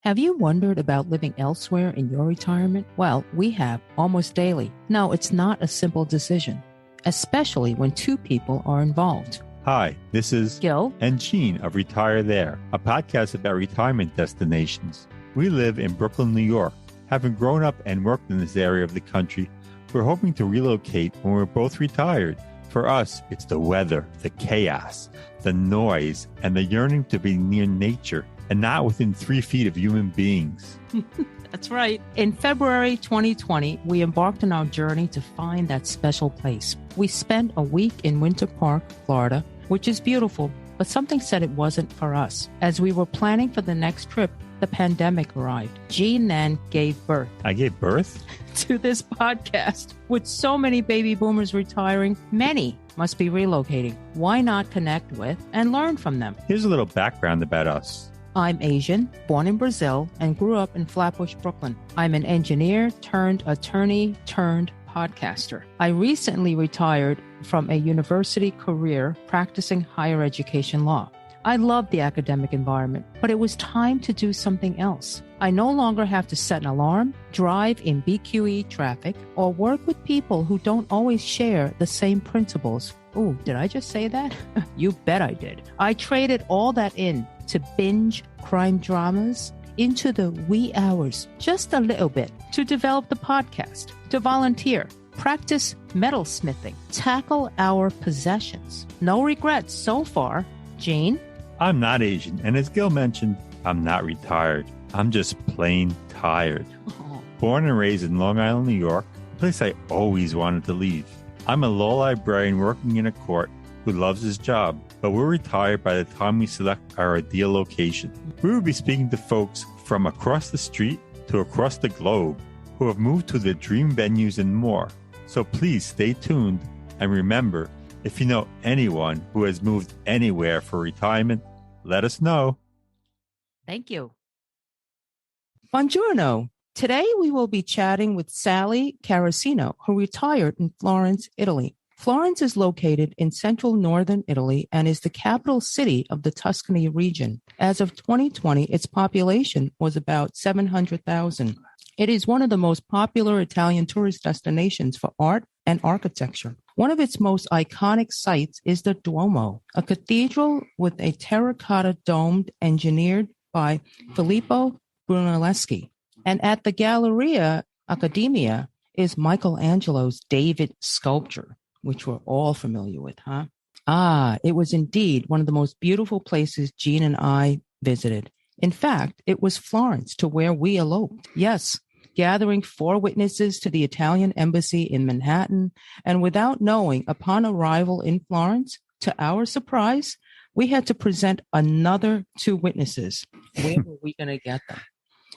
Have you wondered about living elsewhere in your retirement? Well, we have almost daily. No, it's not a simple decision, especially when two people are involved. Hi, this is Gil and Gene of Retire There, a podcast about retirement destinations. We live in Brooklyn, New York. Having grown up and worked in this area of the country, we're hoping to relocate when we're both retired. For us, it's the weather, the chaos, the noise, and the yearning to be near nature and not within 3 feet of human beings. That's right. In February 2020, we embarked on our journey to find that special place. We spent a week in Winter Park, Florida, which is beautiful, but something said it wasn't for us. As we were planning for the next trip, the pandemic arrived. Gene then gave birth. I gave birth? To this podcast. With so many baby boomers retiring, many must be relocating. Why not connect with and learn from them? Here's a little background about us. I'm Asian, born in Brazil, and grew up in Flatbush, Brooklyn. I'm an engineer turned attorney turned podcaster. I recently retired from a university career practicing higher education law. I loved the academic environment, but it was time to do something else. I no longer have to set an alarm, drive in BQE traffic, or work with people who don't always share the same principles. Ooh, did I just say that? You bet I did. I traded all that in to binge crime dramas into the wee hours, just a little bit, to develop the podcast, to volunteer, practice metalsmithing, tackle our possessions. No regrets so far. Gene? I'm not Asian, and as Gil mentioned, I'm not retired. I'm just plain tired. Oh. Born and raised in Long Island, New York, a place I always wanted to leave. I'm a law librarian working in a court who loves his job, but we're retired by the time we select our ideal location. We will be speaking to folks from across the street to across the globe who have moved to their dream venues and more. So please stay tuned, and remember, if you know anyone who has moved anywhere for retirement, let us know. Thank you. Buongiorno. Today we will be chatting with Sally Carrocino, who retired in Florence, Italy. Florence is located in central northern Italy and is the capital city of the Tuscany region. As of 2020, its population was about 700,000. It is one of the most popular Italian tourist destinations for art and architecture. One of its most iconic sites is the Duomo, a cathedral with a terracotta dome engineered by Filippo Brunelleschi. And at the Galleria Accademia is Michelangelo's David sculpture, which we're all familiar with, huh? It was indeed one of the most beautiful places Gene and I visited. In fact, it was Florence to where we eloped. Yes, gathering 4 witnesses to the Italian embassy in Manhattan, and without knowing, upon arrival in Florence, to our surprise, we had to present another 2 witnesses. Where were we going to get them?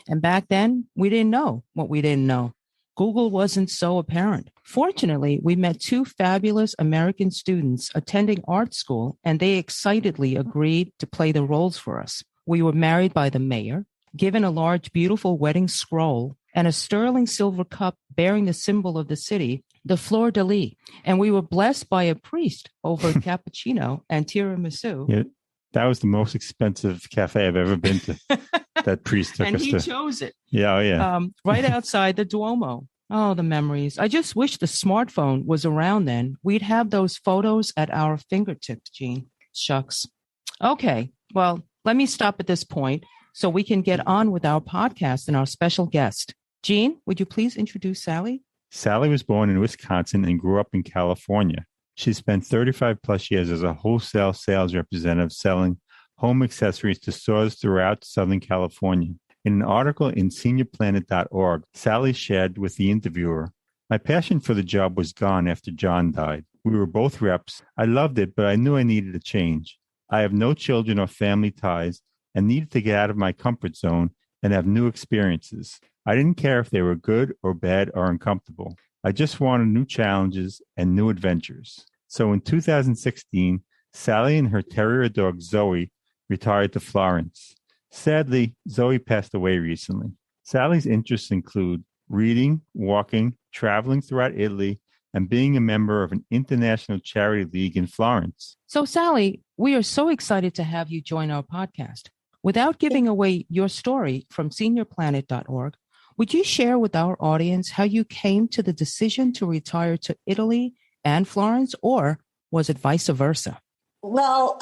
And back then, we didn't know what we didn't know. Google wasn't so apparent. Fortunately, we met 2 fabulous American students attending art school, and they excitedly agreed to play the roles for us. We were married by the mayor, given a large, beautiful wedding scroll, and a sterling silver cup bearing the symbol of the city, the fleur-de-lis. And we were blessed by a priest over cappuccino and tiramisu. Yeah, that was the most expensive cafe I've ever been to. That priest took and us he to. chose it. Yeah, oh yeah. Right outside the Duomo. Oh, the memories. I just wish the smartphone was around then. We'd have those photos at our fingertips, Gene. Shucks. Okay, well, let me stop at this point so we can get on with our podcast and our special guest. Gene, would you please introduce Sally? Sally was born in Wisconsin and grew up in California. She spent 35 plus years as a wholesale sales representative selling home accessories to stores throughout Southern California. In an article in seniorplanet.org, Sally shared with the interviewer, "My passion for the job was gone after John died. We were both reps. I loved it, but I knew I needed a change. I have no children or family ties and needed to get out of my comfort zone and have new experiences. I didn't care if they were good or bad or uncomfortable. I just wanted new challenges and new adventures." So in 2016, Sally and her terrier dog Zoe retired to Florence. Sadly, Zoe passed away recently. Sally's interests include reading, walking, traveling throughout Italy, and being a member of an international charity league in Florence. So, Sally, we are so excited to have you join our podcast. Without giving away your story from seniorplanet.org, would you share with our audience how you came to the decision to retire to Italy and Florence, or was it vice versa? Well,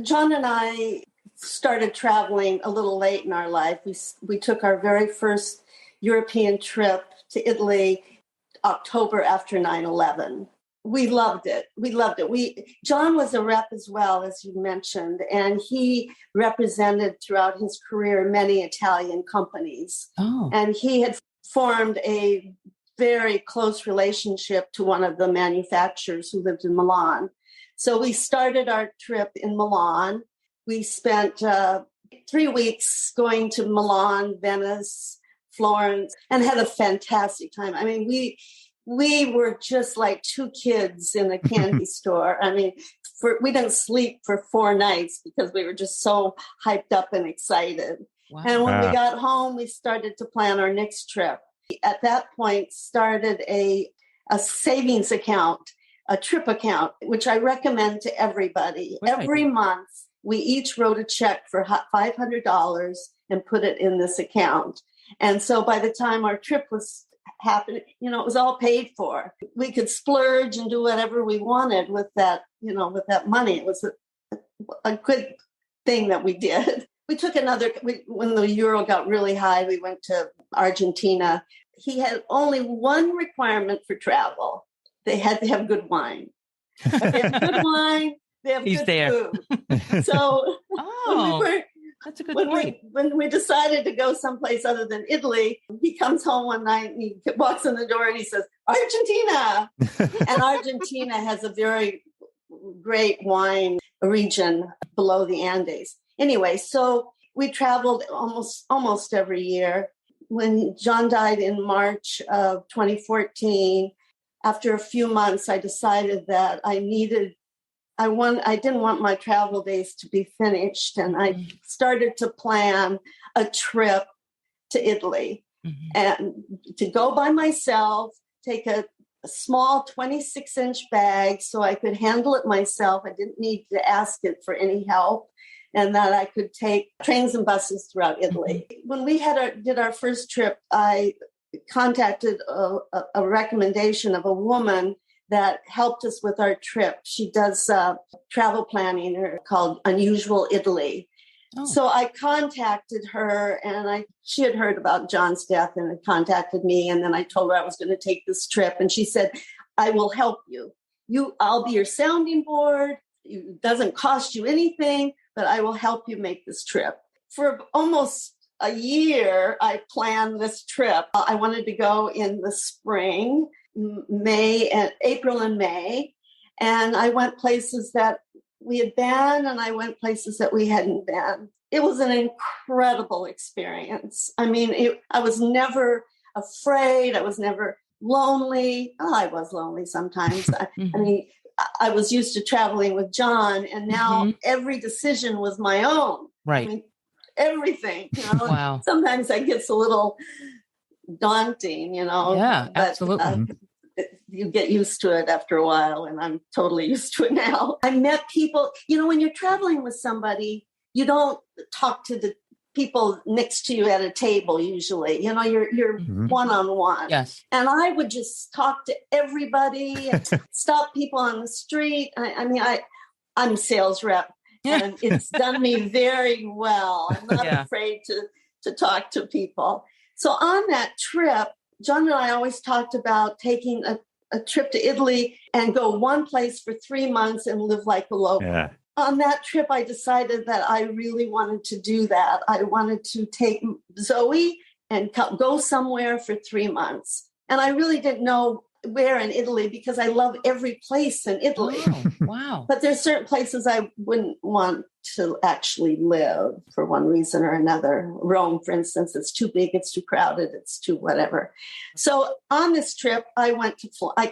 John and I started traveling a little late in our life. We took our very first European trip to Italy October after 9/11. We loved it. John was a rep as well, as you mentioned, and he represented throughout his career many Italian companies. Oh. And he had formed a very close relationship to one of the manufacturers who lived in Milan. So we started our trip in Milan. We spent 3 weeks going to Milan, Venice, Florence, and had a fantastic time. I mean, we were just like two kids in a candy store. I mean, we didn't sleep for 4 nights because we were just so hyped up and excited. Wow. And when we got home, we started to plan our next trip. At that point, started a savings account, a trip account, which I recommend to everybody. Right. Every month, we each wrote a check for $500 and put it in this account. And so by the time our trip was happening, it was all paid for. We could splurge and do whatever we wanted with that, with that money. It was a good thing that we did. We took when the euro got really high, we went to Argentina. He had only one requirement for travel. They had to have good wine. They have good wine. They have He's good there. food. So that's a good point. When we decided to go someplace other than Italy, he comes home one night and he walks in the door and he says, Argentina. And Argentina has a very great wine region below the Andes. Anyway, so we traveled almost every year. When John died in March of 2014, after a few months, I decided that I didn't want my travel days to be finished. And I started to plan a trip to Italy and to go by myself, take a small 26-inch bag so I could handle it myself. I didn't need to ask it for any help, and that I could take trains and buses throughout Italy. When we did our first trip, I contacted a recommendation of a woman that helped us with our trip. She does travel planning called Unusual Italy. Oh. So I contacted her, and she had heard about John's death and had contacted me. And then I told her I was going to take this trip. And she said, I will help you. I'll be your sounding board. It doesn't cost you anything, but I will help you make this trip. For almost a year, I planned this trip. I wanted to go in the spring, April and May. And I went places that we had been, and I went places that we hadn't been. It was an incredible experience. I mean, I was never afraid. I was never lonely. Oh, I was lonely sometimes. I mean, I was used to traveling with John, and now every decision was my own. Right. I mean, everything. Wow. Sometimes that gets a little daunting, Yeah, but, absolutely. You get used to it after a while, and I'm totally used to it now. I met people, when you're traveling with somebody, you don't talk to the people next to you at a table usually. You're one-on-one. Yes. And I would just talk to everybody and stop people on the street. I'm a sales rep, and it's done me very well. I'm not afraid to talk to people. So on that trip, John and I always talked about taking a trip to Italy and go one place for 3 months and live like a local. Yeah. On that trip, I decided that I really wanted to do that. I wanted to take Zoe and go somewhere for 3 months. And I really didn't know where in Italy because I love every place in Italy. Oh, wow. But there's certain places I wouldn't want to actually live for one reason or another. Rome, for instance, it's too big, it's too crowded, it's too whatever. So on this trip, I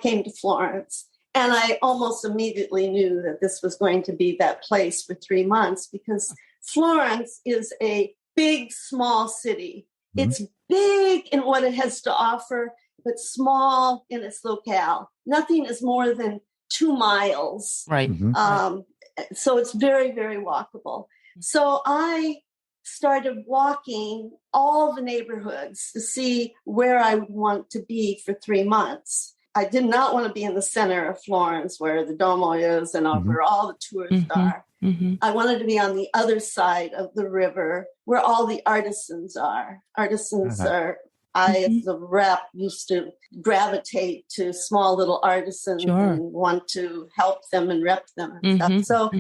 came to Florence, and I almost immediately knew that this was going to be that place for 3 months because Florence is a big, small city. It's big in what it has to offer, but small in its locale. Nothing is more than 2 miles. Right. So it's very, very walkable. So I started walking all the neighborhoods to see where I would want to be for 3 months. I did not want to be in the center of Florence where the Duomo is and where all the tourists are. I wanted to be on the other side of the river where all the artisans are. I, as a rep, used to gravitate to small little artisans and want to help them and rep them and stuff. So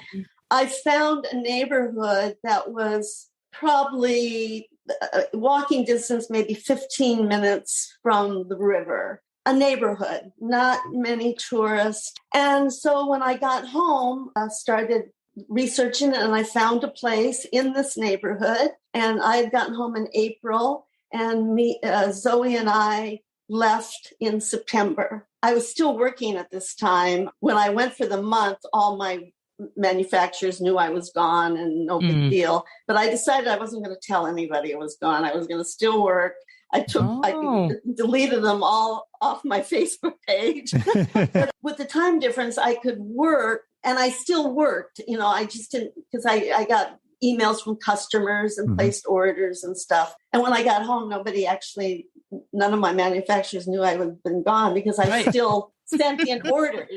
I found a neighborhood that was probably walking distance, maybe 15 minutes from the river. A neighborhood, not many tourists. And so when I got home, I started researching it and I found a place in this neighborhood. And I had gotten home in April and Zoe and I left in September. I was still working at this time. When I went for the month, all my manufacturers knew I was gone and no big deal. But I decided I wasn't going to tell anybody I was gone. I was going to still work. I deleted them all off my Facebook page. But with the time difference, I could work, and I still worked. I just didn't, because I got emails from customers and placed orders and stuff. And when I got home, none of my manufacturers knew I had been gone because I still sent in orders,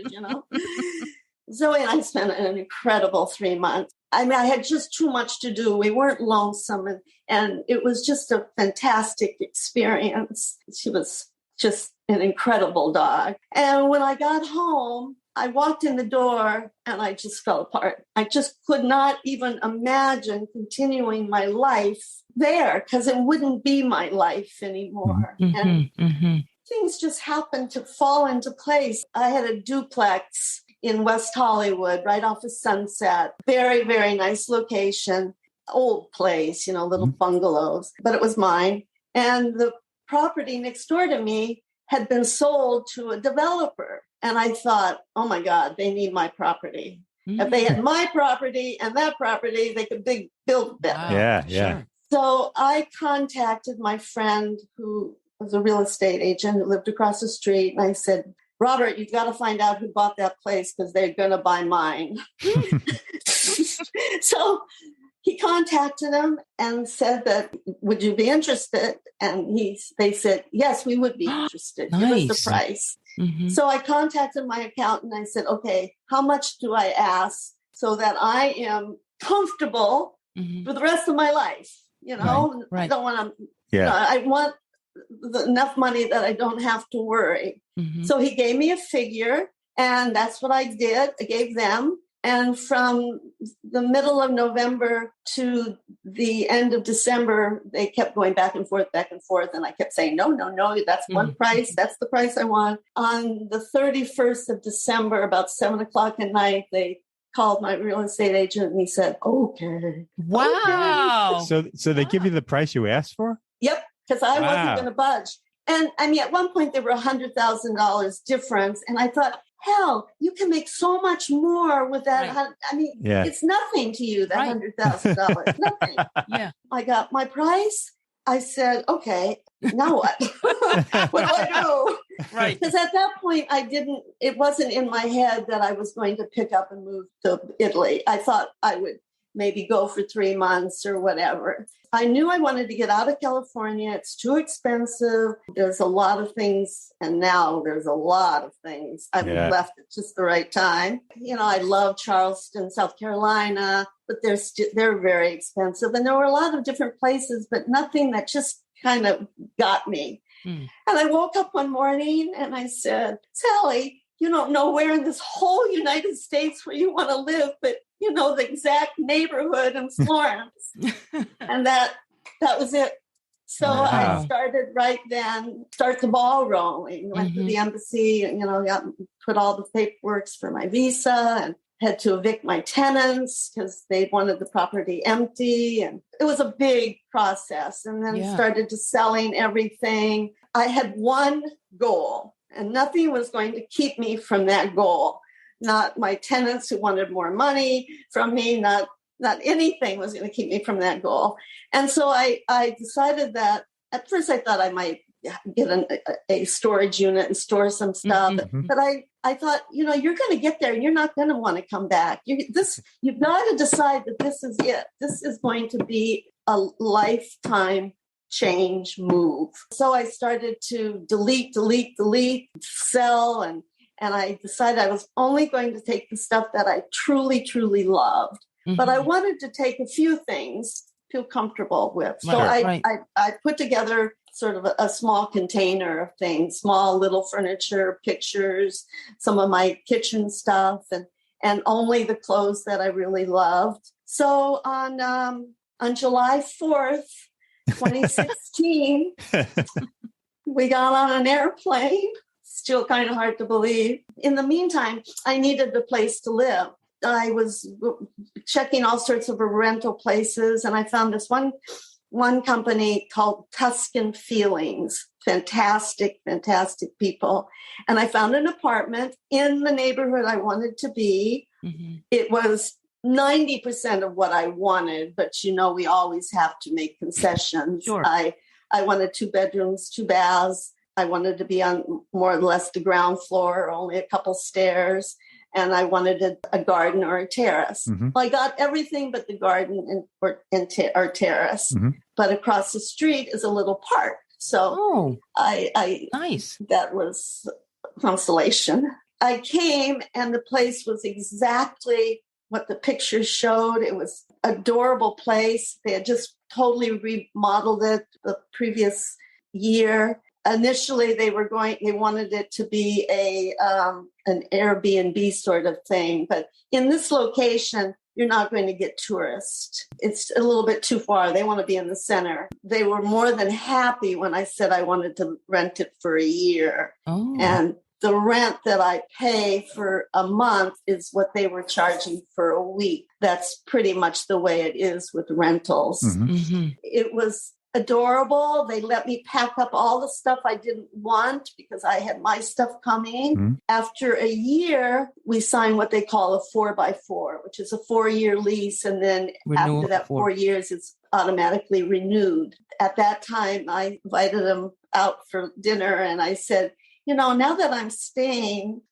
Zoe and I spent an incredible 3 months. I mean, I had just too much to do. We weren't lonesome, and it was just a fantastic experience. She was just an incredible dog. And when I got home, I walked in the door and I just fell apart. I just could not even imagine continuing my life there because it wouldn't be my life anymore. And things just happened to fall into place. I had a duplex in West Hollywood, right off of Sunset. Very, very nice location. Old place, little bungalows, but it was mine. And the property next door to me had been sold to a developer. And I thought, oh my God, they need my property. If they had my property and that property, they could build better. Wow. Yeah. Sure. So I contacted my friend who was a real estate agent who lived across the street. And I said, Robert, you've got to find out who bought that place because they're going to buy mine. So he contacted him and said that, would you be interested? And they said, yes, we would be interested. Nice. Give us the price. So I contacted my accountant. I said, okay, how much do I ask so that I am comfortable for the rest of my life? Right. I don't want to, I want enough money that I don't have to worry. So he gave me a figure, and that's what I did. I gave them. And from the middle of November to the end of December, they kept going back and forth. And I kept saying, no, that's one price. That's the price I want. On the 31st of December, about 7:00 at night, they called my real estate agent and he said, okay. Wow. Okay. So they give you the price you asked for? Yep. Because I wasn't going to budge. And I mean, at one point there were $100,000 difference. And I thought, hell, you can make so much more with that. Right. I mean, it's nothing to you, that $100,000. Nothing. Yeah. I got my price. I said, okay, now what? What do I do? Right. Because at that point, it wasn't in my head that I was going to pick up and move to Italy. I thought I would maybe go for 3 months or whatever. I knew I wanted to get out of California. It's too expensive. There's a lot of things. And now there's a lot of things. I've left at just the right time. I love Charleston, South Carolina, but they're very expensive. And there were a lot of different places, but nothing that just kind of got me. And I woke up one morning and I said, Sally, you don't know where in this whole United States where you want to live, but the exact neighborhood in Florence. And that was it. So I started right then, start the ball rolling. Went to the embassy and, put all the paperwork for my visa and had to evict my tenants because they wanted the property empty. And it was a big process. And then started to selling everything. I had one goal and nothing was going to keep me from that goal. Not my tenants who wanted more money from me, not anything was going to keep me from that goal. And so I decided that at first I thought I might get a storage unit and store some stuff. But I thought, you're going to get there and you're not going to want to come back. You've got to decide that this is it. This is going to be a lifetime change move. So I started to delete, sell, and I decided I was only going to take the stuff that I truly, truly loved. Mm-hmm. But I wanted to take a few things, feel comfortable with. So I put together sort of a small container of things, small little furniture, pictures, some of my kitchen stuff, and only the clothes that I really loved. So on July 4th, 2016, we got on an airplane. Still kind of hard to believe. In the meantime, I needed a place to live. I was checking all sorts of rental places, and I found this one company called Tuscan Feelings. Fantastic people. And I found an apartment in the neighborhood I wanted to be. Mm-hmm. It was 90% of what I wanted, but we always have to make concessions. Sure. I wanted 2 bedrooms, 2 baths. I wanted to be on more or less the ground floor, only a couple stairs. And I wanted a garden or a terrace. Mm-hmm. Well, I got everything but the garden or terrace. Mm-hmm. But across the street is a little park. So I nice. That was consolation. I came and the place was exactly what the pictures showed. It was an adorable place. They had just totally remodeled it the previous year. Initially, they wanted it to be an Airbnb sort of thing. But in this location, you're not going to get tourists. It's a little bit too far. They want to be in the center. They were more than happy when I said I wanted to rent it for a year. Oh. And the rent that I pay for a month is what they were charging for a week. That's pretty much the way it is with rentals. Mm-hmm. Mm-hmm. It was adorable. They let me pack up all the stuff I didn't want because I had my stuff coming. Mm-hmm. After a year, we signed what they call a 4x4, which is a 4-year lease. And then after that 4 years, it's automatically renewed. At that time, I invited them out for dinner and I said, now that I'm staying,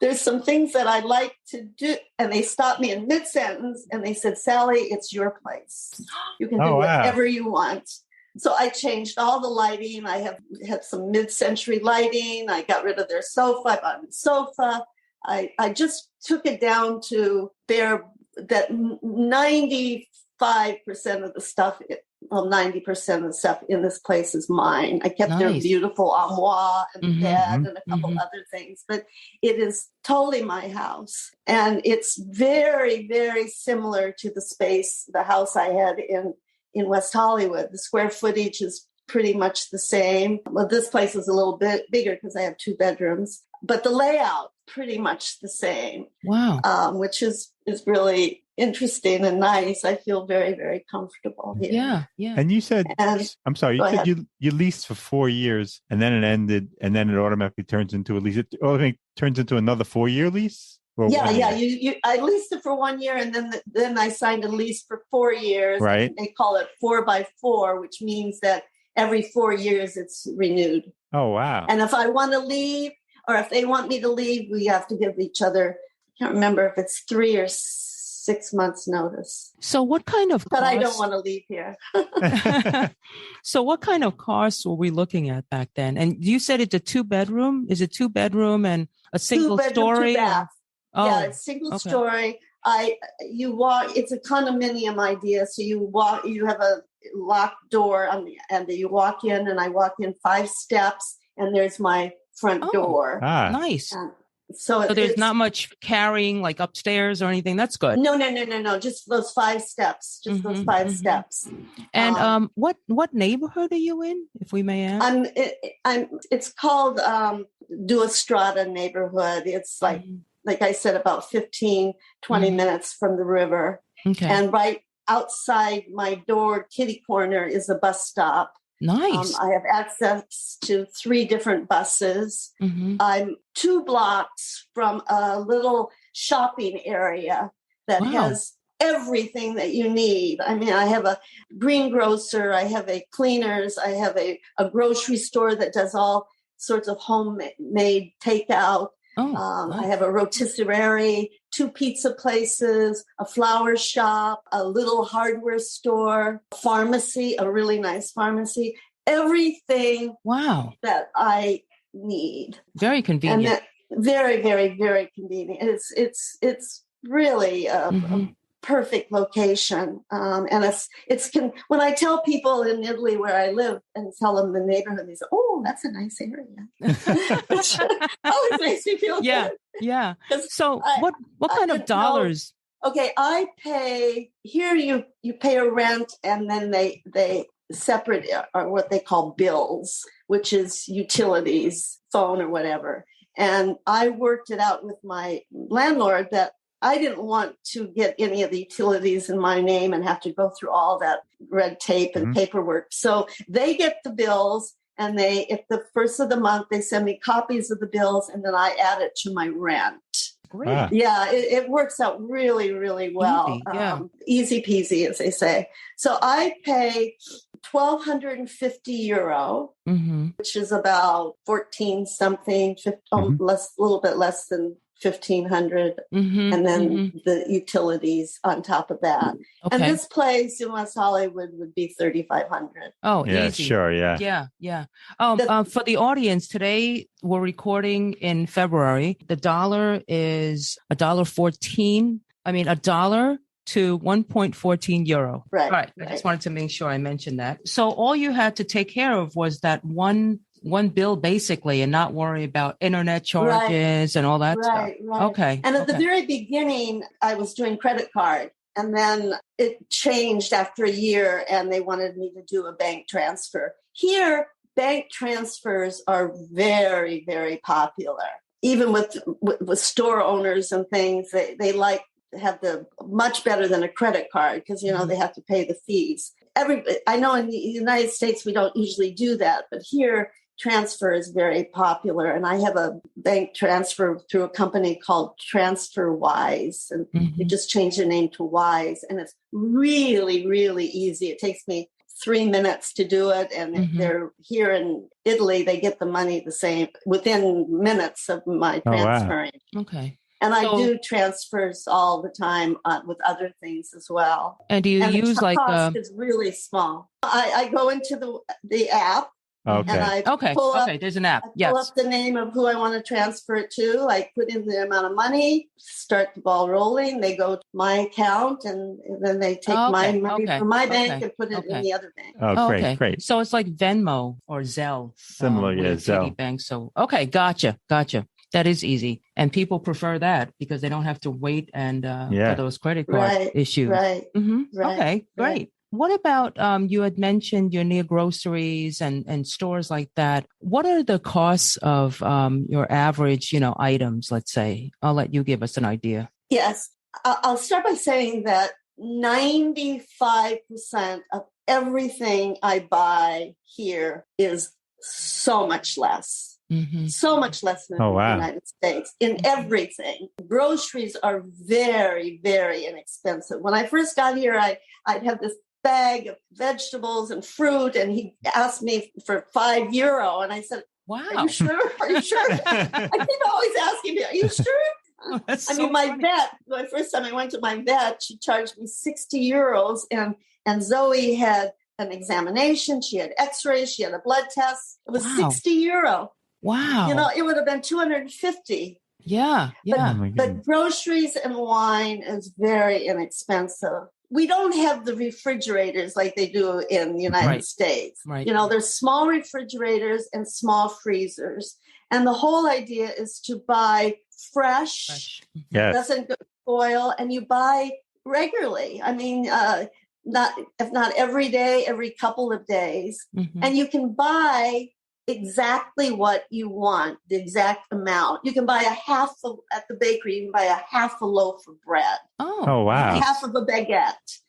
there's some things that I'd like to do. And they stopped me in mid-sentence and they said, Sally, it's your place. You can do whatever you want. So I changed all the lighting. I had some mid-century lighting. I got rid of their sofa. I bought a sofa. I just took it down to bare that 95% of the stuff, 90% of the stuff in this place is mine. I kept their beautiful armoire and bed and a couple other things, but it is totally my house. And it's very, very similar to the house I had in West Hollywood. The square footage is pretty much the same. Well, this place is a little bit bigger because I have 2 bedrooms, but the layout pretty much the same. Wow. Which is really interesting and nice. I feel very, very comfortable here. Yeah. And you said, I'm sorry, you said you leased for 4 years and then it ended and then it automatically turns into a lease. It automatically turns into another 4-year lease? Yeah. I leased it for 1 year and then I signed a lease for 4 years. Right. They call it 4x4, which means that every 4 years it's renewed. Oh, wow. And if I want to leave or if they want me to leave, we have to give each other, I can't remember if it's 3 or 6 months notice. So what kind of But I don't want to leave here. So what kind of costs were we looking at back then? And you said it's a 2-bedroom? Is it 2-bedroom and a single 2-bedroom, story? 2 bath. Yeah, it's single story. You walk, it's a condominium idea. So you have a locked door and you walk in and I walk in 5 steps and there's my front door. Nice. So there's not much carrying like upstairs or anything. That's good. No. Just those 5 steps. Those 5 steps. And what neighborhood are you in, if we may ask? It's called Duestrada neighborhood. It's like I said, about 15, 20 minutes from the river. Okay. And right outside my door, kitty corner, is a bus stop. Nice. I have access to 3 different buses. Mm-hmm. I'm 2 blocks from a little shopping area that has everything that you need. I mean, I have a greengrocer, I have a cleaners, I have a grocery store that does all sorts of homemade takeout. I have a rotisserie, 2 pizza places, a flower shop, a little hardware store, pharmacy, a really nice pharmacy, everything Wow. that I need. Very convenient. And very, very, very convenient. It's really a perfect location. And when I tell people in Italy where I live and tell them the neighborhood, they say, "Oh, that's a nice area." Which always makes me feel Yeah. good. Yeah. So what kind of dollars? Okay, I pay here. You pay a rent, and then they separate are what they call bills, which is utilities, phone or whatever. And I worked it out with my landlord that I didn't want to get any of the utilities in my name and have to go through all that red tape and paperwork. So they get the bills, and at the first of the month, they send me copies of the bills, and then I add it to my rent. Great. Ah. Yeah, it works out really, really well. Easy, easy peasy, as they say. So I pay €1,250, which is about 14 something, a little bit less than 1,500, and then the utilities on top of that. Okay. And this place in West Hollywood would be 3,500. Oh, yeah, easy. sure, yeah. Yeah. For the audience, today we're recording in February. The dollar is $1.14. I mean, $1 to 1.14 euro. Right. I just wanted to make sure I mentioned that. So all you had to take care of was that one bill basically, and not worry about internet charges and all that stuff. Right. Okay. And at the very beginning, I was doing credit card, and then it changed after a year, and they wanted me to do a bank transfer. Here, bank transfers are very, very popular. Even with store owners and things, they like have much better than a credit card because, they have to pay the fees. I know in the United States, we don't usually do that, but here transfer is very popular. And I have a bank transfer through a company called TransferWise, and they just changed the name to Wise. And it's really, really easy. It takes me 3 minutes to do it. And if they're here in Italy, they get the money the same within minutes of my transferring. Wow. Okay. And I do transfers all the time with other things as well. And do you use the cost is really small. I go into the app. Okay. And I pull up, there's an app. Pull up the name of who I want to transfer it to. I put in the amount of money, start the ball rolling. They go to my account, and then they take my money from my bank and put it in the other bank. Oh, great. So it's like Venmo or Zelle. Similar, Zelle. Bank. So, okay, gotcha. That is easy. And people prefer that because they don't have to wait and for those credit card issues. Right. Okay, great. Right. What about, you had mentioned you're near groceries and stores like that. What are the costs of your average, items, let's say? I'll let you give us an idea. Yes. I'll start by saying that 95% of everything I buy here is so much less. So much less than the United States in everything. Groceries are very, very inexpensive. When I first got here, I'd have this bag of vegetables and fruit, and he asked me for €5, and I said, "Wow, are you sure? Are you sure?" I keep always asking me, "Are you sure?" My first time I went to my vet, she charged me €60, and Zoe had an examination, she had X-rays, she had a blood test. It was €60. Wow. It would have been 250. Yeah. But groceries and wine is very inexpensive. We don't have the refrigerators like they do in the United States. Right. There's small refrigerators and small freezers. And the whole idea is to buy fresh. Doesn't spoil, and you buy regularly. I mean, if not every day, every couple of days. And you can buy exactly what you want, the exact amount. You can buy at the bakery, you can buy half a loaf of bread. Oh wow. Half of a baguette.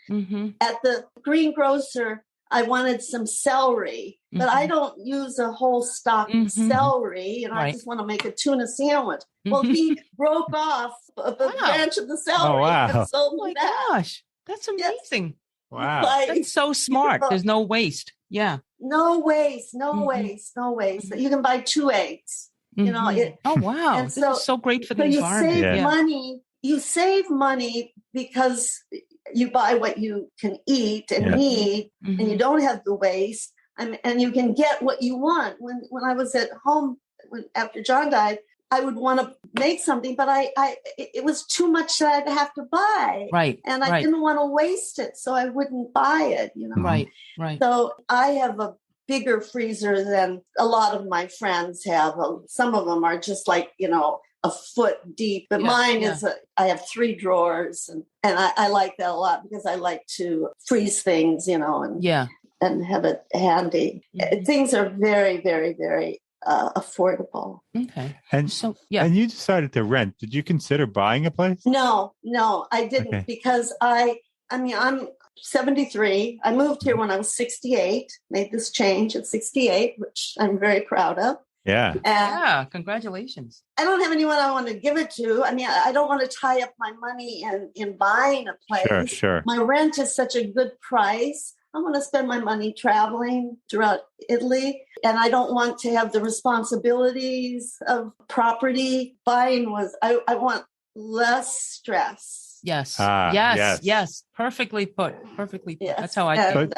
At the greengrocer, I wanted some celery, but I don't use a whole stalk of celery. I just want to make a tuna sandwich. Well, he broke off a branch of the celery and sold me that. Gosh, that's amazing. Yes. Wow. That's so smart. There's no waste. Yeah. No waste. You can buy 2 eggs. Oh, wow. This is so great for the environment. You save money you save money because you buy what you can eat and need, and you don't have the waste, and you can get what you want. When I was at home after John died, I would want to make something, but it was too much that I'd have to buy. Right. And I didn't want to waste it, so I wouldn't buy it, Right. So I have a bigger freezer than a lot of my friends have. Some of them are just like, a foot deep, but mine is, I have 3 drawers, and I like that a lot because I like to freeze things, and have it handy. Things are very, very, very affordable. Okay. And so, and you decided to rent. Did you consider buying a place? No, I didn't, because I'm 73. I moved here when I was 68, made this change at 68, which I'm very proud of. Yeah. Congratulations. I don't have anyone I want to give it to. I don't want to tie up my money in buying a place. Sure. My rent is such a good price. I want to spend my money traveling throughout Italy, and I don't want to have the responsibilities of property. Buying I want less stress. Yes. Yes. Perfectly put. Yes. That's how I feel.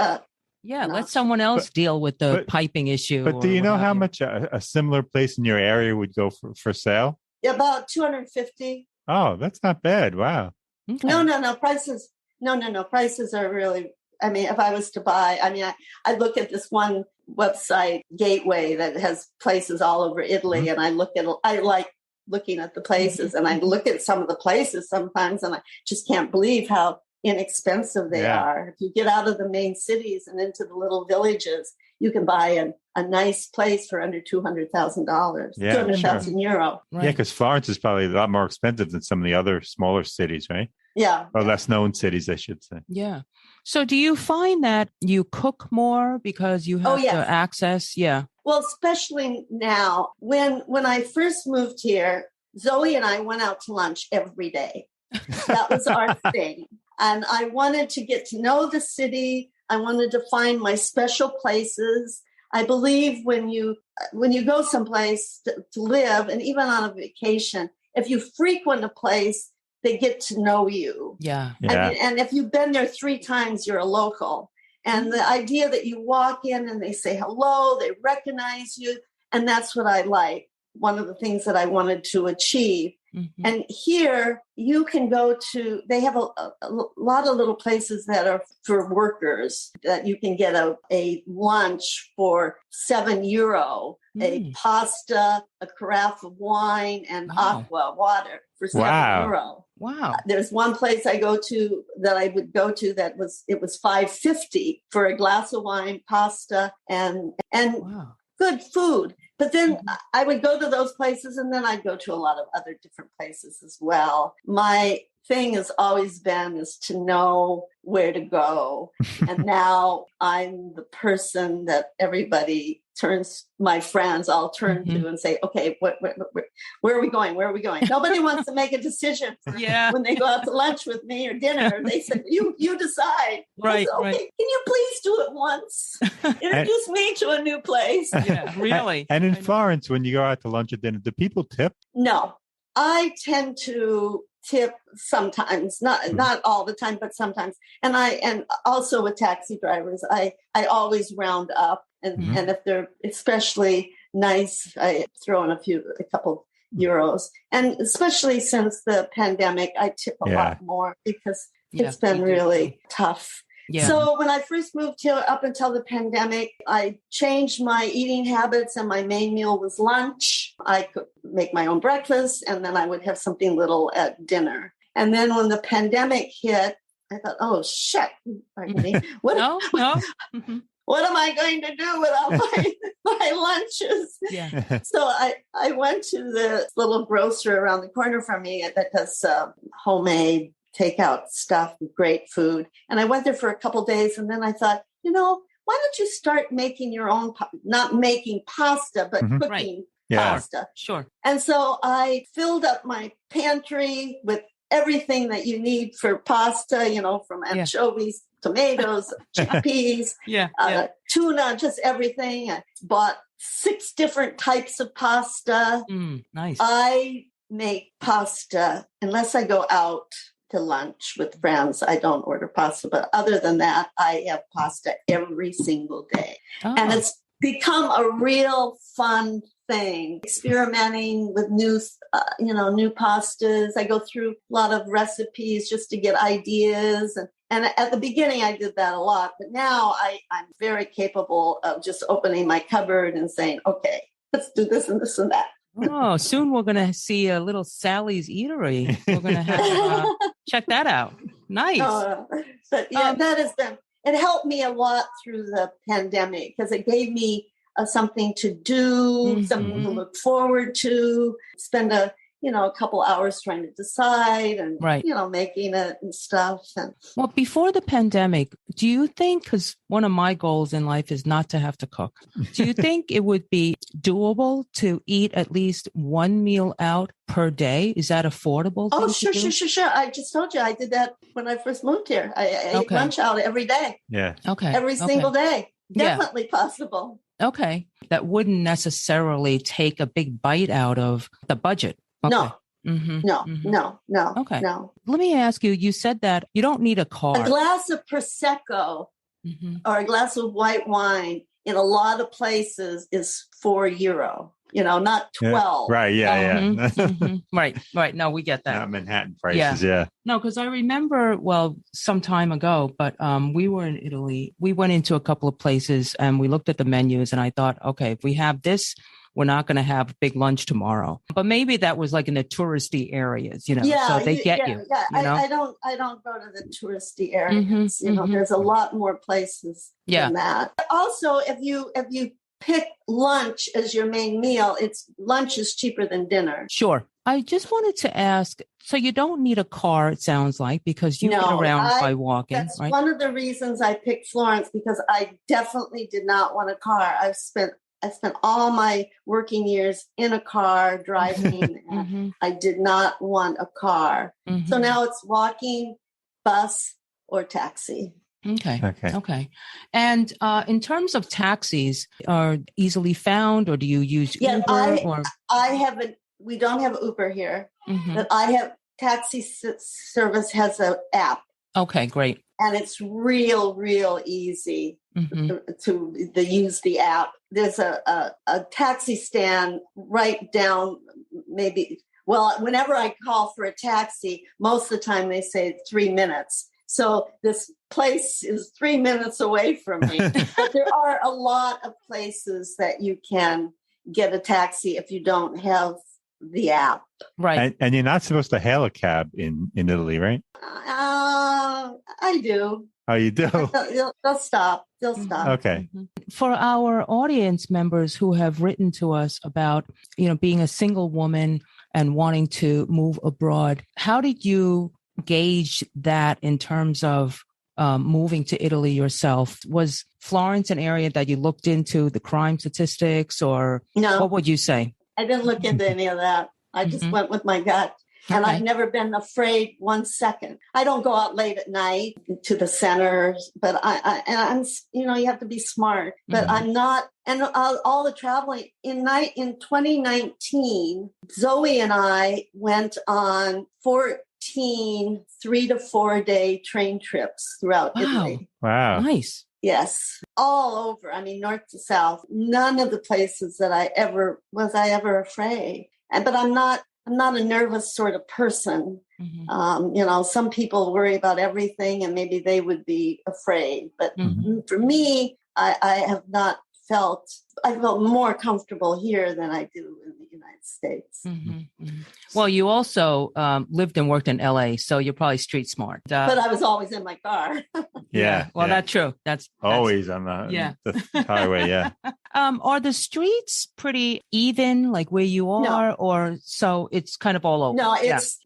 Let someone else deal with the piping issue. But do you know how much a similar place in your area would go for sale? About $250. Oh, that's not bad. Wow. Okay. No. Prices. No. Prices are really. If I was to buy, I look at this one website, Gateway, that has places all over Italy, and I like looking at the places, and I look at some of the places sometimes, and I just can't believe how inexpensive they are. If you get out of the main cities and into the little villages, you can buy a nice place for under $200,000, 200,000 euro. Right. Yeah, because Florence is probably a lot more expensive than some of the other smaller cities, right? Yeah. Or less known cities, I should say. Yeah. So do you find that you cook more because you have to access? Yeah. Well, especially now, when I first moved here, Zoe and I went out to lunch every day. That was our thing. And I wanted to get to know the city. I wanted to find my special places. I believe when you go someplace to live, and even on a vacation, if you frequent a place, they get to know you. Yeah. And if you've been there 3 times, you're a local. And the idea that you walk in and they say hello, they recognize you. And that's what I like. One of the things that I wanted to achieve. Mm-hmm. And here you can go to, they have a lot of little places that are for workers that you can get a lunch for €7, a pasta, a carafe of wine, and aqua water for €7. Wow. There's one place I would go to that was $5.50 for a glass of wine, pasta, and good food. But then I would go to those places, and then I'd go to a lot of other different places as well. My thing has always been is to know where to go. And now I'm the person that everybody my friends all turn to and say, okay, where are we going? Where are we going? Nobody wants to make a decision when they go out to lunch with me or dinner. They say, you decide. Right, said, okay, can you please do it once? Introduce me to a new place. Yeah, really. And in Florence, when you go out to lunch or dinner, do people tip? No, I tend to tip sometimes, not all the time, but sometimes. And also with taxi drivers, I always round up. And if they're especially nice, I throw in a couple euros. And especially since the pandemic, I tip a lot more because it's been really tough. Yeah. So when I first moved here, up until the pandemic, I changed my eating habits, and my main meal was lunch. I could make my own breakfast, and then I would have something little at dinner. And then when the pandemic hit, I thought, oh, shit. Pardon me. What am I going to do without my lunches? Yeah. So I went to the little grocer around the corner from me that does homemade takeout stuff, great food. And I went there for a couple of days, and then I thought, why don't you start making your own, not making pasta, but cooking pasta. Sure. And so I filled up my pantry with everything that you need for pasta, from anchovies, tomatoes, chickpeas, tuna, just everything. I bought 6 different types of pasta. Nice. I make pasta unless I go out to lunch with friends. I don't order pasta, but other than that, I have pasta every single day. Oh. And it's become a real fun thing, experimenting with new pastas. I go through a lot of recipes just to get ideas. And at the beginning, I did that a lot. But now I'm very capable of just opening my cupboard and saying, okay, let's do this and this and that. Oh, soon we're going to see a little Sally's Eatery. We're going to have check that out. Nice. But yeah, that has been, it helped me a lot through the pandemic because it gave me something to do, something to look forward to, spend a couple hours trying to decide and, making it and stuff. Well, before the pandemic, do you think, because one of my goals in life is not to have to cook, do you think it would be doable to eat at least one meal out per day? Is that affordable? Oh, sure. I just told you I did that when I first moved here. I ate lunch out every day. Yeah. Okay. Every single day. Definitely possible. Okay. That wouldn't necessarily take a big bite out of the budget. Okay. No. No. Okay. No. Let me ask you, you said that you don't need a car. A glass of Prosecco or a glass of white wine in a lot of places is €4, not 12. Yeah. Right. Yeah. Right. No, we get that. Not Manhattan prices. Yeah. No, because I remember, some time ago, but we were in Italy. We went into a couple of places and we looked at the menus and I thought, okay, if we have this, we're not going to have a big lunch tomorrow. But maybe that was like in the touristy areas, so they get you. Yeah. I don't go to the touristy areas. There's a lot more places than that. Also, if you pick lunch as your main meal, lunch is cheaper than dinner. Sure. I just wanted to ask, so you don't need a car, it sounds like, because you get around by walking, that's right? One of the reasons I picked Florence, because I definitely did not want a car. I spent all my working years in a car driving, and I did not want a car. So now it's walking, bus, or taxi. Okay. And in terms of taxis, are easily found, or do you use Uber? We don't have Uber here, but I have taxi service has an app. Okay, great. And it's real easy to use the app. There's a taxi stand right down whenever I call for a taxi, most of the time they say 3 minutes. So this place is 3 minutes away from me. But there are a lot of places that you can get a taxi if you don't have the app. Right. And you're not supposed to hail a cab in Italy, right? I do. Oh, you do? They'll stop. Okay. For our audience members who have written to us about, being a single woman and wanting to move abroad, how did you gauge that in terms of moving to Italy yourself? Was Florence an area that you looked into, the crime statistics, or what would you say? I didn't look into any of that. I just went with my gut. And I've never been afraid 1 second. I don't go out late at night to the centers, but I'm you have to be smart, but I'm not. And all the traveling in 2019, Zoe and I went on 14 3 to 4 day train trips throughout Italy. Wow. Nice. Yes. All over. I mean, north to south, none of the places that I ever afraid. But I'm not a nervous sort of person. Some people worry about everything and maybe they would be afraid. But for me, I felt more comfortable here than I do in the United States. Well, you also lived and worked in LA, so you're probably street smart. But I was always in my car. Well, that's true. That's always on the highway. Yeah. Are the streets pretty even, like where you are, or so it's kind of all over? No, it's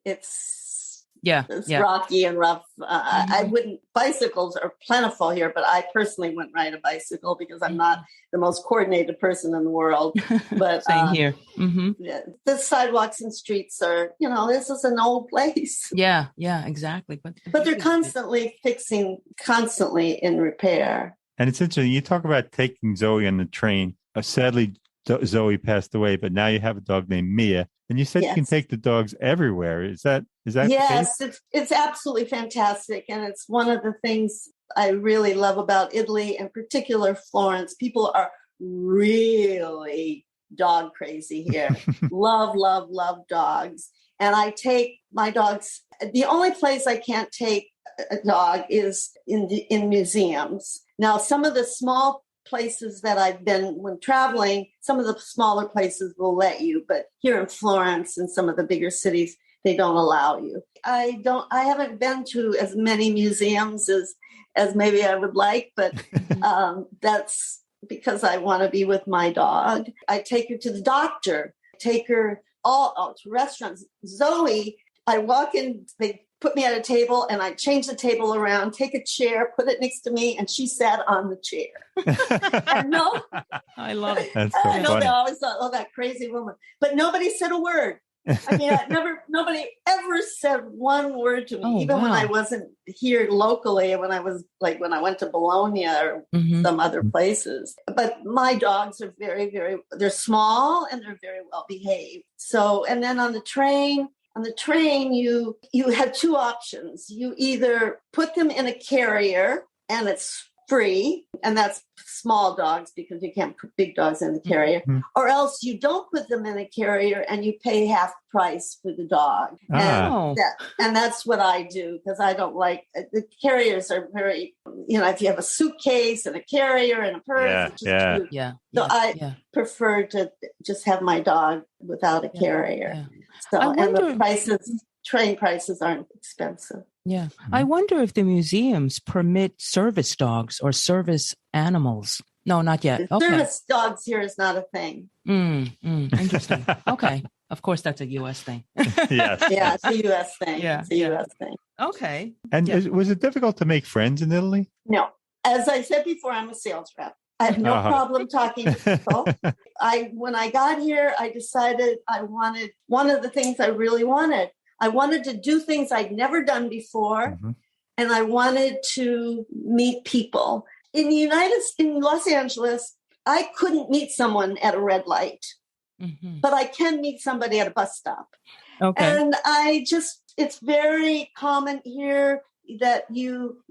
rocky and rough. I wouldn't. Bicycles are plentiful here, but I personally wouldn't ride a bicycle because I'm not the most coordinated person in the world. But same here. The sidewalks and streets are, this is an old place. Yeah, exactly. But they're constantly fixing, constantly in repair. And it's interesting. You talk about taking Zoe on the train. Sadly, Zoe passed away, but now you have a dog named Mia, and you said you can take the dogs everywhere. Is that yes, the case? It's absolutely fantastic, and it's one of the things I really love about Italy, in particular Florence. People are really dog crazy here. Love dogs. And I take my dogs. The only place I can't take a dog is in museums. Now, some of the small places that I've been when traveling, some of the smaller places will let you, but here in Florence and some of the bigger cities, they don't allow you. I haven't been to as many museums as maybe I would like, but that's because I want to be with my dog. I take her to the doctor, take her all to restaurants. Zoe, I walk in, they put me at a table and I change the table around, take a chair, put it next to me, and she sat on the chair. And no, I love it. That's so I know funny. they always thought, oh, that crazy woman. But nobody said a word. I mean, nobody ever said one word to me, even when I wasn't here locally, when I went to Bologna or some other places. But my dogs are very, very, they're small and they're very well behaved. So, and then on the train, you have two options. You either put them in a carrier and it's free, and that's small dogs because you can't put big dogs in the carrier, or else you don't put them in a carrier and you pay half price for the dog. And that's what I do, because I don't like, the carriers are very, if you have a suitcase and a carrier and a purse, it's just too. So I prefer to just have my dog without a carrier. So, and the train prices aren't expensive. Yeah. I wonder if the museums permit service dogs or service animals. No, not yet. Service dogs here is not a thing. Interesting. Okay. Of course, that's a U.S. thing. Yes. Yeah, it's a U.S. thing. Yeah. It's a U.S. thing. Okay. And was it difficult to make friends in Italy? No. As I said before, I'm a sales rep. I have no problem talking to people. When I got here, I decided one of the things I really wanted. I wanted to do things I'd never done before, and I wanted to meet people. In Los Angeles, I couldn't meet someone at a red light, but I can meet somebody at a bus stop. Okay. And it's very common here that you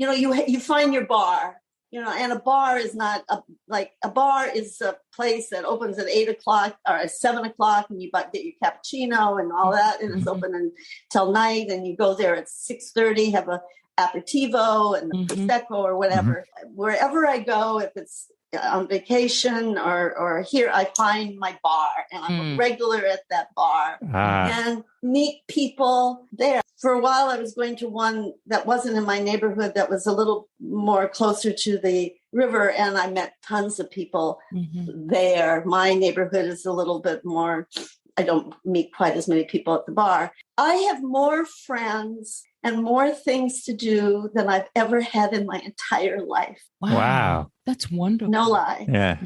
find your bar. And a bar is not a bar is a place that opens at 8:00 or at 7:00, and you get your cappuccino and all that, and it's open until night, and you go there at 6:30, have a aperitivo and a prosecco or whatever. Wherever I go, if it's on vacation or here, I find my bar, and I'm a regular at that bar and meet people there. For a while, I was going to one that wasn't in my neighborhood, that was a little more closer to the river, and I met tons of people there. My neighborhood is a little bit more, I don't meet quite as many people at the bar. I have more friends and more things to do than I've ever had in my entire life. Wow. That's wonderful. No lie. Yeah.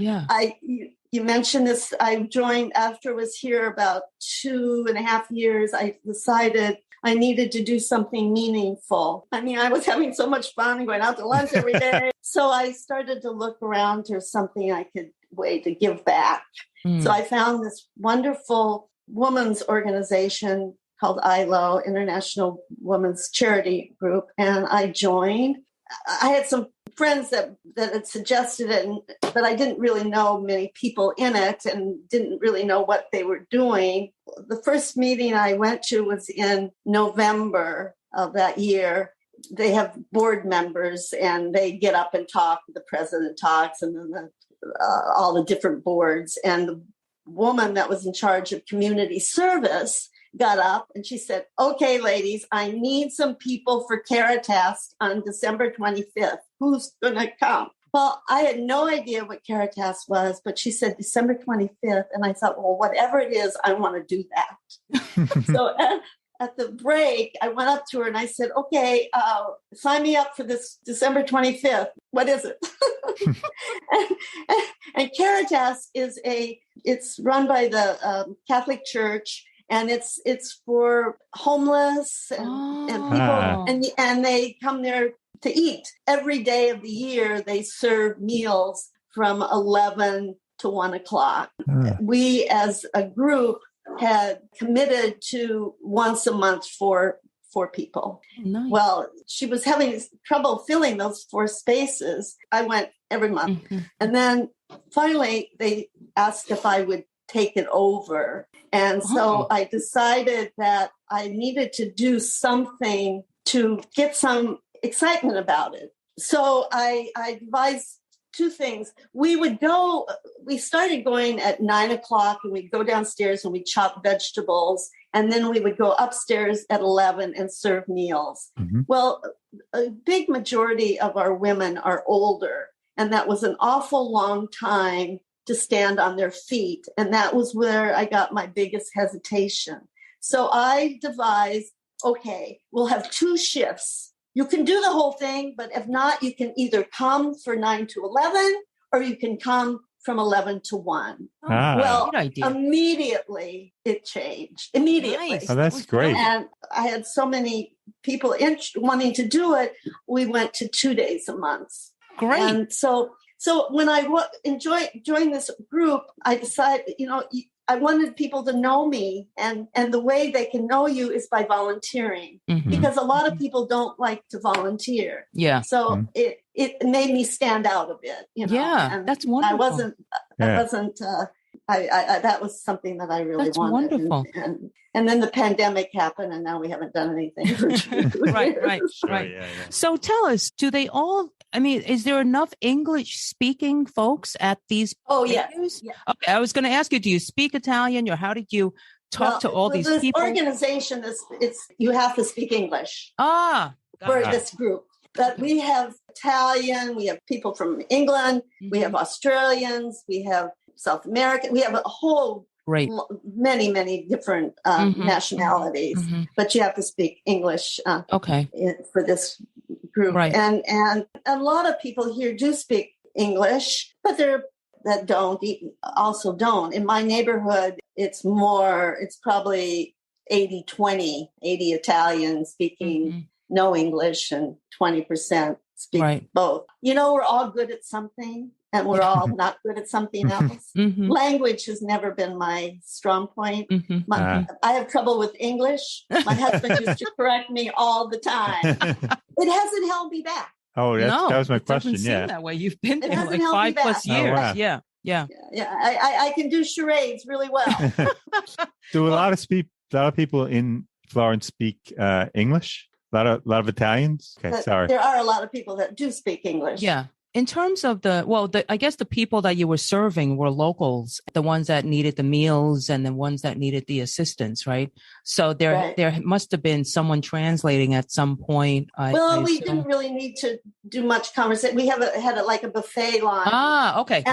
You mentioned this. I joined after I was here about 2.5 years. I decided I needed to do something meaningful. I mean, I was having so much fun going out to lunch every day. So I started to look around for something I could way to give back. So I found this wonderful women's organization called ILO, International Women's Charity Group, and I joined. I had some friends that had suggested it, but I didn't really know many people in it and didn't really know what they were doing. The first meeting I went to was in November of that year. They have board members, and they get up and talk. The president talks, and then all the different boards. And the woman that was in charge of community service got up and she said, "Okay, ladies, I need some people for Caritas on December 25th. Who's going to come?" Well, I had no idea what Caritas was, but she said December 25th. And I thought, well, whatever it is, I want to do that. So at the break, I went up to her and I said, "Okay, sign me up for this December 25th. What is it?" and Caritas it's run by the Catholic Church. And it's for homeless and people, and they come there to eat. Every day of the year, they serve meals from 11 to 1 o'clock. Ah. We, as a group, had committed to once a month for 4 people. Nice. Well, she was having trouble filling those 4 spaces. I went every month. Mm-hmm. And then finally, they asked if I would take it over. And so I decided that I needed to do something to get some excitement about it. So I devised 2 things. We started going at 9 o'clock, and we'd go downstairs and we'd chop vegetables. And then we would go upstairs at 11 and serve meals. Mm-hmm. Well, a big majority of our women are older, and that was an awful long time to stand on their feet. And that was where I got my biggest hesitation. So I devised, okay, we'll have 2 shifts. You can do the whole thing, but if not, you can either come for 9 to 11, or you can come from 11 to 1. Well, immediately it changed. Immediately. Nice. Oh, that's great. And I had so many people wanting to do it. We went to 2 days a month. Great. And so when I joined this group, I decided, I wanted people to know me, and the way they can know you is by volunteering, because a lot of people don't like to volunteer. Yeah. So it made me stand out a bit. Yeah, and that's wonderful. That was something that I really That's wanted. Wonderful. And then the pandemic happened, and now we haven't done anything for 2 years. Right. Yeah. So tell us, do they all, is there enough English speaking folks at these venues? Yeah. Okay, I was going to ask you, do you speak Italian, or how did you talk to all these this people? Organization, you have to speak English for this group. But we have Italian, we have people from England, we have Australians, we have South American, we have a whole many, many different nationalities, but you have to speak English for this group. Right. And a lot of people here do speak English, but that also don't. In my neighborhood, it's probably 80-20, 80 Italian speaking no English, and 20% speak both. We're all good at something, and we're all not good at something else. Language has never been my strong point. I have trouble with English. My husband used to correct me all the time. It hasn't held me back. Oh, that was my question. It doesn't seem that way. You've been there like 5+ years. Oh, wow. Yeah. I can do charades really well. Do a lot of people in Florence speak English? A lot of Italians? Okay, sorry. There are a lot of people that do speak English. Yeah. In terms of I guess the people that you were serving were locals, the ones that needed the meals and the ones that needed the assistance, right? So there must have been someone translating at some point. We didn't really need to do much conversation. We had a buffet line. Okay.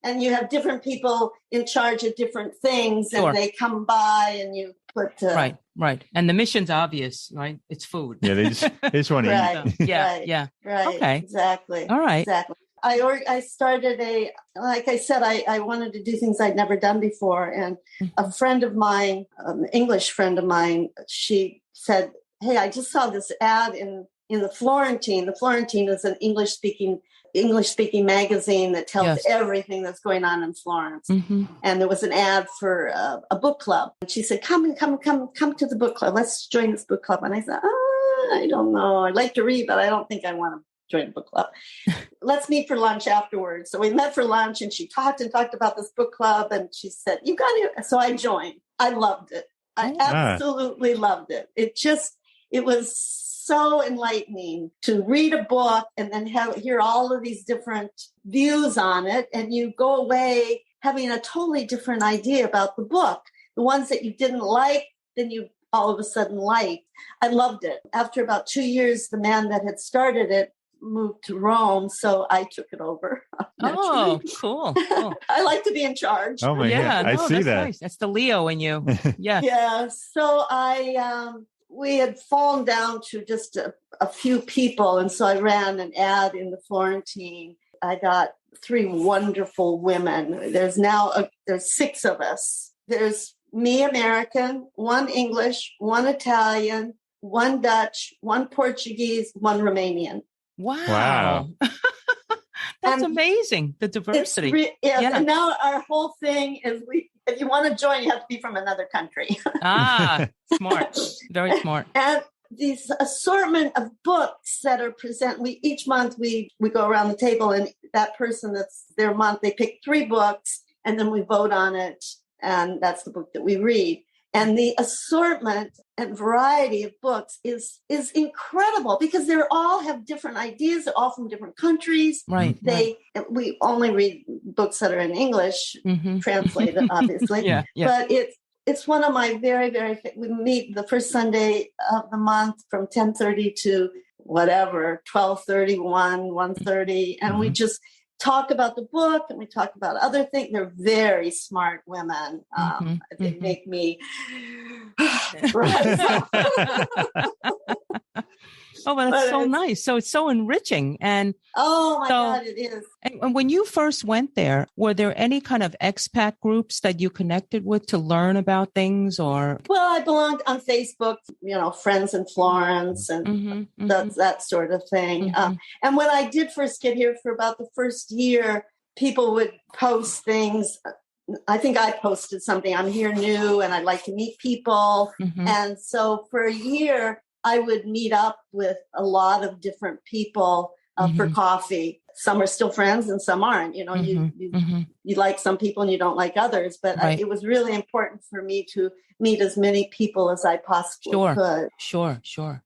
And you have different people in charge of different things, and they come by, and you put Right. And the mission's obvious, right? It's food. Yeah, they just want to eat. Yeah. Right. Okay. Exactly. All right. Exactly. I started like I said, I wanted to do things I'd never done before. And a friend of mine, an English friend of mine, she said, "Hey, I just saw this ad in the Florentine." The Florentine is an English speaking magazine that tells everything that's going on in Florence. And there was an ad for a book club. And she said, come to the book club. Let's join this book club. And I said, I don't know. I'd like to read, but I don't think I want to join a book club. Let's meet for lunch afterwards. So we met for lunch, and she talked about this book club. And she said, you got it. So I joined. I loved it. I absolutely loved it. It was so enlightening to read a book and then hear all of these different views on it. And you go away having a totally different idea about the book. The ones that you didn't like, then you all of a sudden liked. I loved it. After about 2 years, the man that had started it moved to Rome, so I took it over. Oh, cool. I like to be in charge. Oh my God. I see that. Nice. That's the Leo in you. Yeah. Yeah. So we had fallen down to just a few people. And so I ran an ad in the Florentine. I got 3 wonderful women. There's 6 of us. There's me, American, 1 English, 1 Italian, 1 Dutch, 1 Portuguese, 1 Romanian. Wow. That's amazing. The diversity. Yes. And now our whole thing is if you want to join, you have to be from another country. Smart. Very smart. And these assortment of books that are each month we go around the table, and that person that's their month, they pick 3 books and then we vote on it. And that's the book that we read. And the assortment and variety of books is incredible because they all have different ideas. They're all from different countries. Right. We only read books that are in English, translated, obviously. Yeah. But it's one of my very, very. We meet the first Sunday of the month from 10:30 to whatever 12:30, 1:30, and we just talk about the book and we talk about other things. They're very smart women. They make me Oh, but that's so nice. So it's so enriching. And oh my God, it is. And when you first went there, were there any kind of expat groups that you connected with to learn about things or? Well, I belonged on Facebook, Friends in Florence and that sort of thing. And when I did first get here for about the first year, people would post things. I think I posted something, I'm here new and I'd like to meet people. And so for a year, I would meet up with a lot of different people for coffee. Some are still friends and some aren't. You like some people and you don't like others. But it was really important for me to meet as many people as I possibly could. Sure.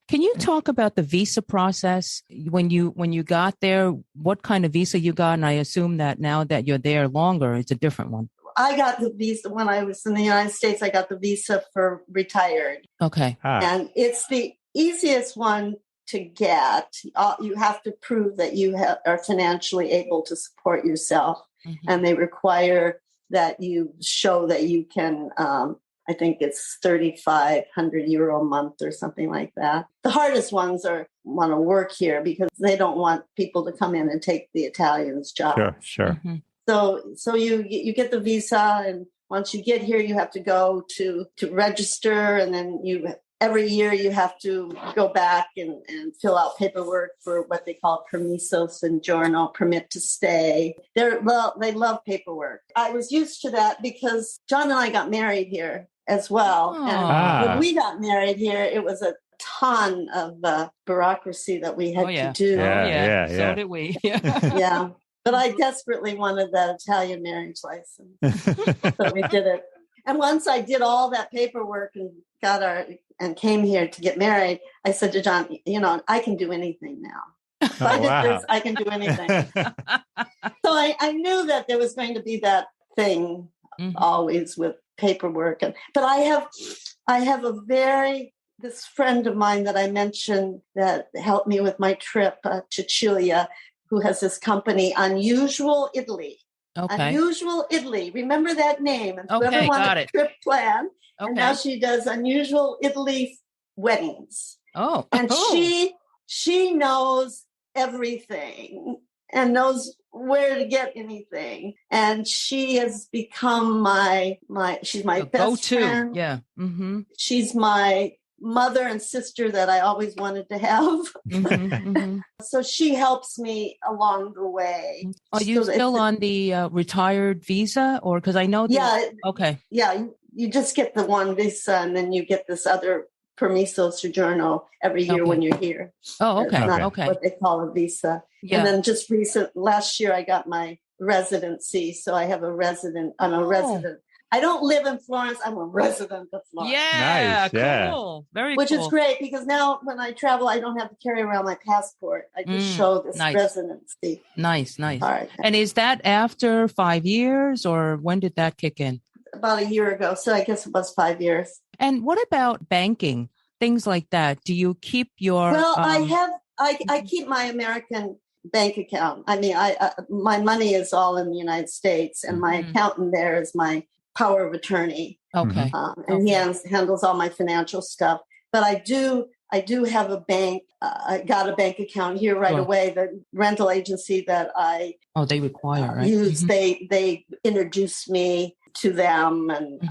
Can you talk about the visa process when you got there? What kind of visa you got? And I assume that now that you're there longer, it's a different one. I got the visa when I was in the United States. I got the visa for retired. Okay. And it's the easiest one to get. You have to prove that you are financially able to support yourself. And they require that you show that you can, I think it's €3,500 a month or something like that. The hardest ones want to work here because they don't want people to come in and take the Italians' job. Sure. So you get the visa, and once you get here, you have to go to register, and then every year you have to go back and fill out paperwork for what they call permiso soggiorno, permit to stay. They love paperwork. I was used to that because John and I got married here as well. And when we got married here, it was a ton of bureaucracy that we had to do. Yeah. So did we. Yeah. But I desperately wanted that Italian marriage license. So we did it. And once I did all that paperwork and came here to get married, I said to John, I can do anything now. If I did this, I can do anything. So I knew that there was going to be that thing always with paperwork. But I have this friend of mine that I mentioned that helped me with my trip to Chile, who has this company, Unusual Italy. Okay. Unusual Italy. Remember that name. And whoever wanted a trip plan. Okay. And now she does Unusual Italy weddings. Oh. And she knows everything and knows where to get anything. And she has become she's my best go-to friend. Yeah. She's my mother and sister that I always wanted to have. So she helps me along the way. Are you still on the retired visa, or because I know? Okay. Yeah, you just get the one visa, and then you get this other permiso soggiorno every year when you're here. Oh, okay. It's not what they call a visa. Yeah. And then just last year I got my residency, so I have a resident. I'm a resident. I don't live in Florence. I'm a resident of Florence. Yeah, nice. Cool. Very Which is great because now when I travel, I don't have to carry around my passport. I just show this residency. Nice. All right. And is that after 5 years, or when did that kick in? About a year ago. So I guess it was 5 years. And what about banking? Things like that. Do you keep your... Well, I keep my American bank account. I mean, my money is all in the United States, and my accountant there is my power of attorney. Okay. And he handles all my financial stuff. But I do have a bank. I got a bank account here right away. The rental agency that I they require use, they introduced me to them, and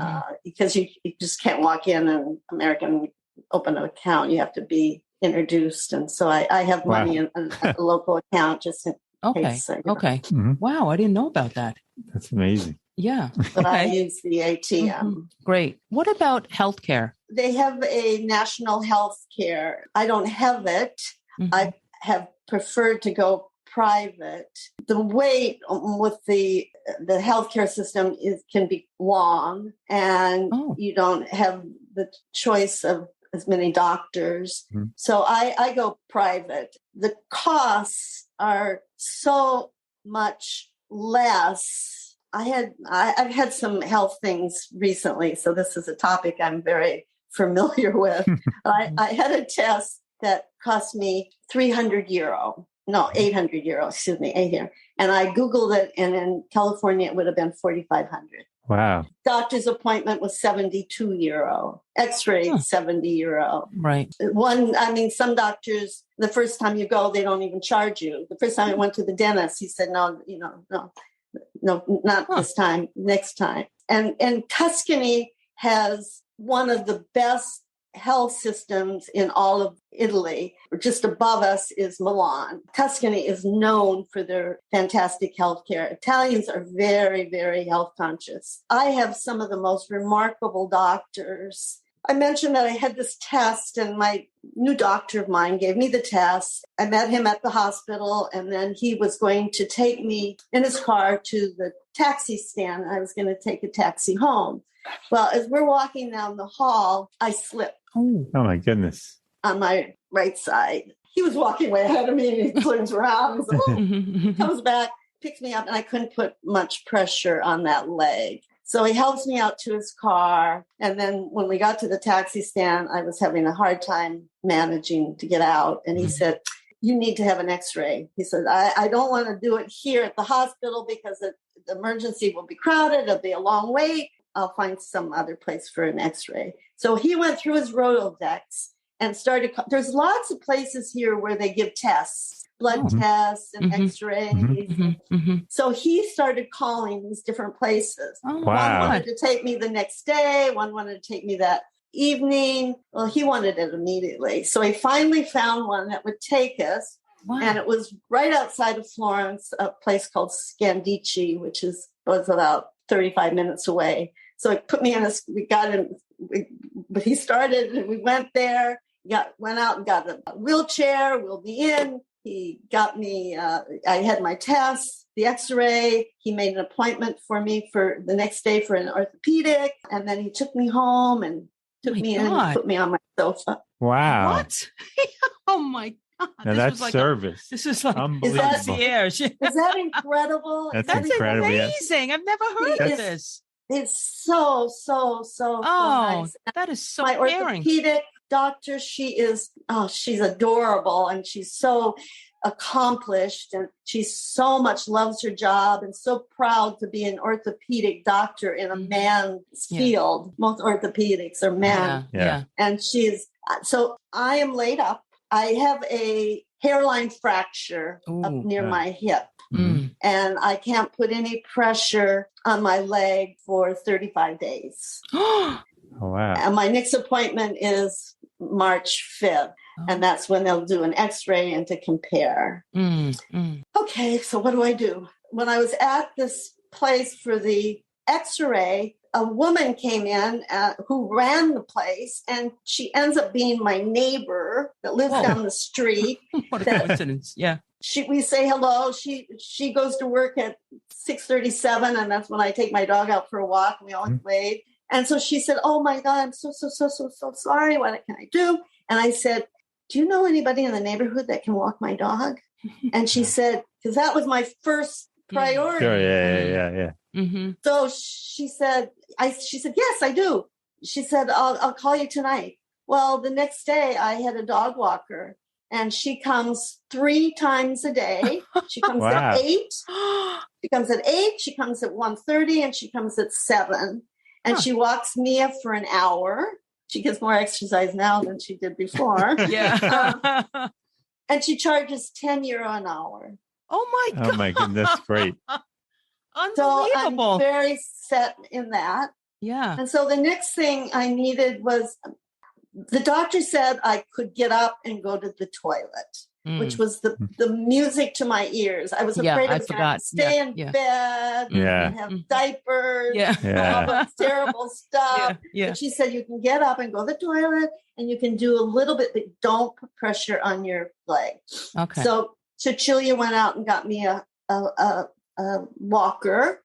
because you just can't walk in and American open an account. You have to be introduced, and so I have money in a local account just Okay. hate to say it. Okay. Mhm. Wow. I didn't know about that. That's amazing. Yeah. But I Okay. use the ATM. Mhm. Great. What about healthcare? They have a national health care. I don't have it. Mhm. I have preferred to go private. The wait with the healthcare system can be long, and you don't have the choice of as many doctors. Mhm. So I go private. The costs are so much less. I've had some health things recently, so this is a topic I'm very familiar with. I had a test that cost me €800, excuse me, €800. And I Googled it, and in California, it would have been 4,500. Wow. Doctor's appointment was €72. X-ray, €70. Right. Some doctors, the first time you go, they don't even charge you. The first time I went to the dentist, he said, no, not this time, next time. And Tuscany has one of the best health systems in all of Italy. Just above us is Milan. Tuscany is known for their fantastic healthcare. Italians are very, very health conscious. I have some of the most remarkable doctors. I mentioned that I had this test, and my new doctor of mine gave me the test. I met him at the hospital, and then he was going to take me in his car to the taxi stand. I was going to take a taxi home. Well, as we're walking down the hall, I slipped. Oh my goodness. On my right side. He was walking way ahead of me, and he turns around and comes back, picks me up, and I couldn't put much pressure on that leg. So he helps me out to his car. And then when we got to the taxi stand, I was having a hard time managing to get out. And he said, you need to have an X-ray. He said, I don't want to do it here at the hospital because the emergency will be crowded. It'll be a long wait. I'll find some other place for an X-ray. So he went through his Rolodex and started. There's lots of places here where they give tests, blood tests and X-rays. So he started calling these different places. Oh, One wanted to take me the next day. One wanted to take me that evening. Well, he wanted it immediately. So he finally found one that would take us. Wow. And it was right outside of Florence, a place called Scandici, which was about 35 minutes away. So he put me in but he started, and we went there, went out and got a wheelchair, wheeled me in. He got me, I had my tests, the X-ray. He made an appointment for me for the next day for an orthopedic. And then he took me home and took me in and put me on my sofa. Wow. What? Oh my God. Now that's like service. This is like concierge. Is that incredible? That's incredible. Amazing. I've never heard of this. It's so nice. That is so my caring. Orthopedic doctor, she's adorable, and she's so accomplished, and she so much loves her job and so proud to be an orthopedic doctor in a man's field. Most orthopedics are men. Yeah. And so I am laid up. I have a hairline fracture up near my hip. And I can't put any pressure on my leg for 35 days. Oh, wow. And my next appointment is March 5th. And that's when they'll do an X-ray and to compare. Okay, so what do I do? When I was at this place for the X-ray, a woman came in who ran the place, and she ends up being my neighbor that lives down the street. What a coincidence. Yeah. We say hello. She goes to work at 6:37, and that's when I take my dog out for a walk, and we always wave. And so she said, oh my God, I'm so sorry. What can I do? And I said, do you know anybody in the neighborhood that can walk my dog? And she said, because that was my first priority. Sure, yeah. So she said, yes, I do. She said, I'll call you tonight. Well, the next day I had a dog walker, and she comes 3 times a day. She comes at 8. She comes at 8. She comes at 1:30, and she comes at 7. And she walks Mia for an hour. She gets more exercise now than she did before. Yeah. And she charges €10 an hour. Oh my God. Oh my goodness, great. Unbelievable. So I'm very set in that. Yeah. And so the next thing I needed was, the doctor said I could get up and go to the toilet. which was the music to my ears. I was afraid I was going to have to stay in bed and have diapers and all this terrible stuff. But she said, you can get up and go to the toilet and you can do a little bit, but don't put pressure on your leg. Okay. So Cecilia went out and got me a walker,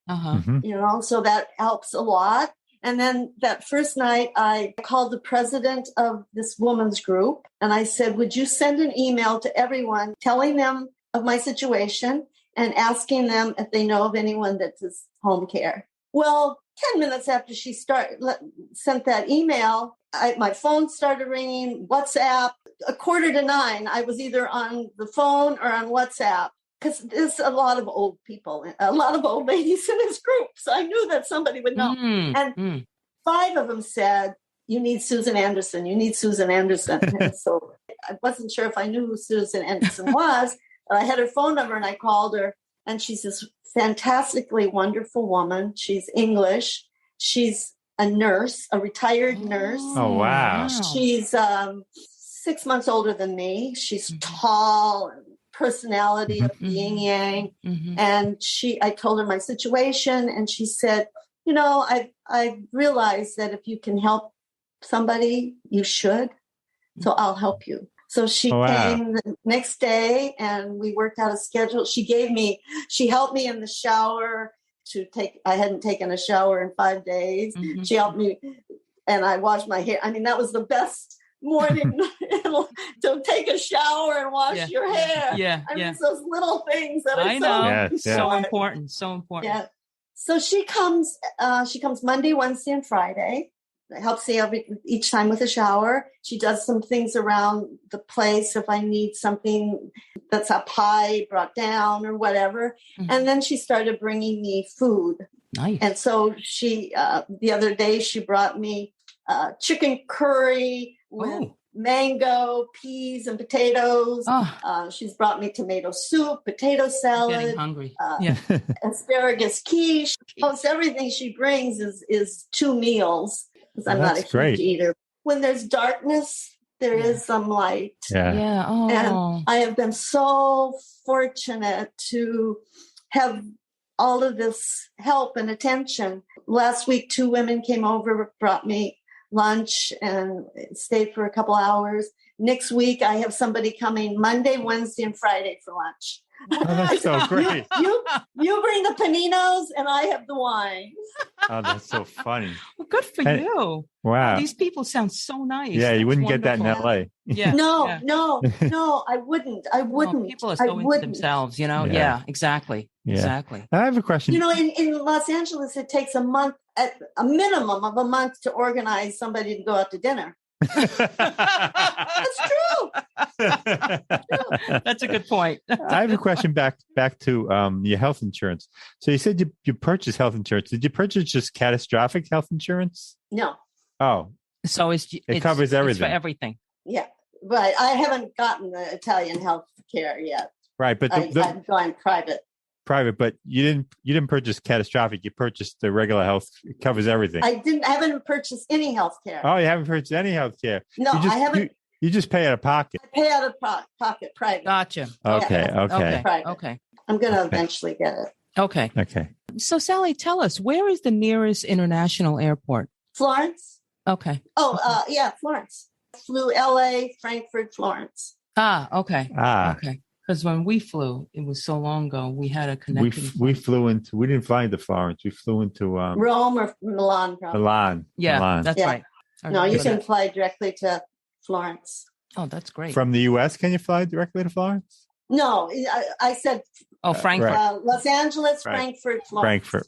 so that helps a lot. And then that first night, I called the president of this women's group and I said, would you send an email to everyone telling them of my situation and asking them if they know of anyone that does home care? Well, 10 minutes after she sent that email, my phone started ringing, WhatsApp. 8:45, I was either on the phone or on WhatsApp. Because there's a lot of old people, a lot of old ladies in this group. So I knew that somebody would know. And 5 of them said, you need Susan Anderson. You need Susan Anderson. And so I wasn't sure if I knew who Susan Anderson was. But I had her phone number and I called her. And she's this fantastically wonderful woman. She's English. She's a nurse, a retired nurse. Oh, wow. She's 6 months older than me. She's tall and personality of yin yang. And I told her my situation and she said, I realized that if you can help somebody, you should. So I'll help you. So she came the next day and we worked out a schedule. She helped me in the shower I hadn't taken a shower in 5 days. She helped me and I washed my hair. I mean, that was the best morning to take a shower and wash your hair. I mean, it's those little things that are so important. So important. Yeah. So she comes Monday, Wednesday, and Friday. I help see each time with a shower. She does some things around the place if I need something that's up high brought down or whatever. And then she started bringing me food. Nice. And so she the other day she brought me chicken curry with mango, peas, and potatoes. She's brought me tomato soup, potato salad. I'm getting hungry. Asparagus quiche. Almost everything she brings is 2 meals because I'm not a huge eater. When there's darkness, there is some light. And I have been so fortunate to have all of this help and attention. Last week, 2 women came over, brought me lunch and stayed for a couple hours. Next week, I have somebody coming Monday, Wednesday, and Friday for lunch. Oh, that's so great. You bring the paninos and I have the wine. Oh, that's so funny. Well, good for you. Wow. These people sound so nice. Yeah, you wouldn't get that in LA. No, I wouldn't. Well, people are so into themselves, Yeah, exactly. Yeah. Exactly. I have a question. In Los Angeles, it takes a minimum of a month to organize somebody to go out to dinner. That's true. That's a good point. I have a question back to your health insurance. So you said you purchased health insurance. Did you purchase just catastrophic health insurance? No. Oh. So it covers everything. It's for everything. Yeah. Right. I haven't gotten the Italian health care yet. Right. But I'm going private. But you didn't purchase catastrophic. You purchased the regular health. It covers everything. I haven't purchased any health care. Oh, you haven't purchased any health care. No, I haven't. You just pay out of pocket. I pay out of pocket, private. Gotcha. Okay. Okay. I'm going to eventually get it. Okay. So Sally, tell us, where is the nearest international airport? Florence. Okay. Oh, yeah, Florence. Flew LA, Frankfurt, Florence. Okay. Okay. Because when we flew, it was so long ago, we had a connection. We didn't fly into Florence. We flew into Rome or Milan, probably. Milan. Yeah, Milan. That's right. No, you can fly directly to Florence. Oh, that's great. From the U.S., can you fly directly to Florence? No, I said. Frankfurt. Los Angeles, Frankfurt, Florence. Frankfurt.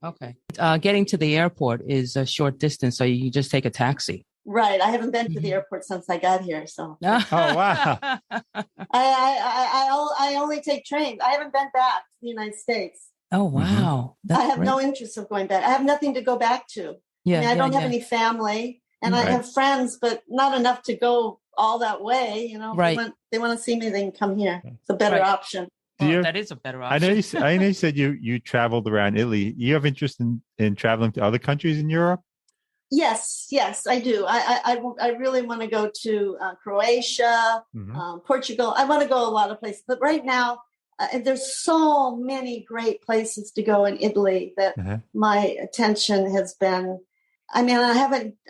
Okay. Getting to the airport is a short distance, so you just take a taxi. Right. I haven't been to the airport since I got here. So. Oh, wow. I only take trains. I haven't been back to the United States. Oh, wow. I have no interest of going back. I have nothing to go back to. Yeah, I don't have any family and I have friends, but not enough to go all that way. Right. If they want to see me, they can come here. It's a better option. That is a better option. I know you said you traveled around Italy. You have interest in traveling to other countries in Europe? Yes, I do. I really want to go to Croatia, Portugal. I want to go a lot of places. But right now, there's so many great places to go in Italy that my attention has been. I mean, I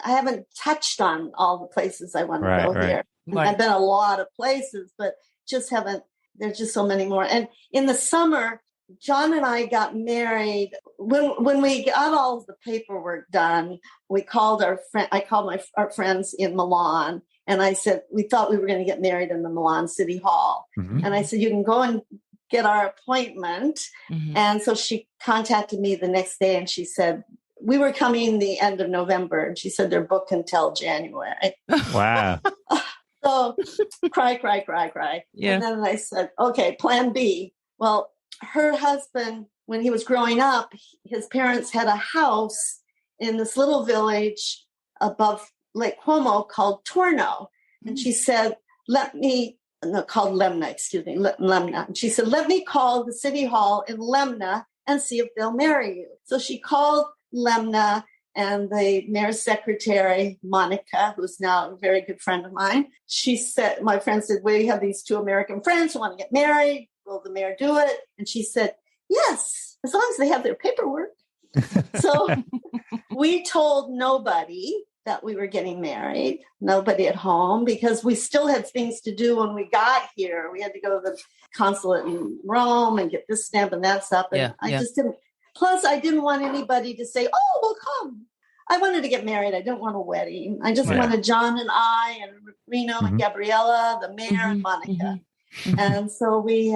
haven't touched on all the places I want to go here. Right. I've been a lot of places, but just haven't. There's just so many more. And in the summer, John and I got married. When we got all of the paperwork done, we called our friend. I called our friends in Milan, and I said we thought we were going to get married in the Milan City Hall. And I said you can go and get our appointment. And so she contacted me the next day, and she said we were coming the end of November, and she said they're booked until January. Wow. So cry. Yeah. And then I said, okay, plan B. Well, her husband, when he was growing up, his parents had a house in this little village above Lake Como called Torno. And she said, called Lemna, excuse me, Lemna. And she said, let me call the city hall in Lemna and see if they'll marry you. So she called Lemna, and the mayor's secretary, Monica, who's now a very good friend of mine, she said, my friend said, we have these two American friends who want to get married. Will the mayor do it? And she said, yes, as long as they have their paperwork. So we told nobody that we were getting married, nobody at home, because we still had things to do when we got here. We had to go to the consulate in Rome and get this stamp and that stuff. And I just didn't. Plus, I didn't want anybody to say, oh, well, come. I wanted to get married. I didn't want a wedding. I just wanted John and I and Reno and Gabriella, the mayor and Monica. And so we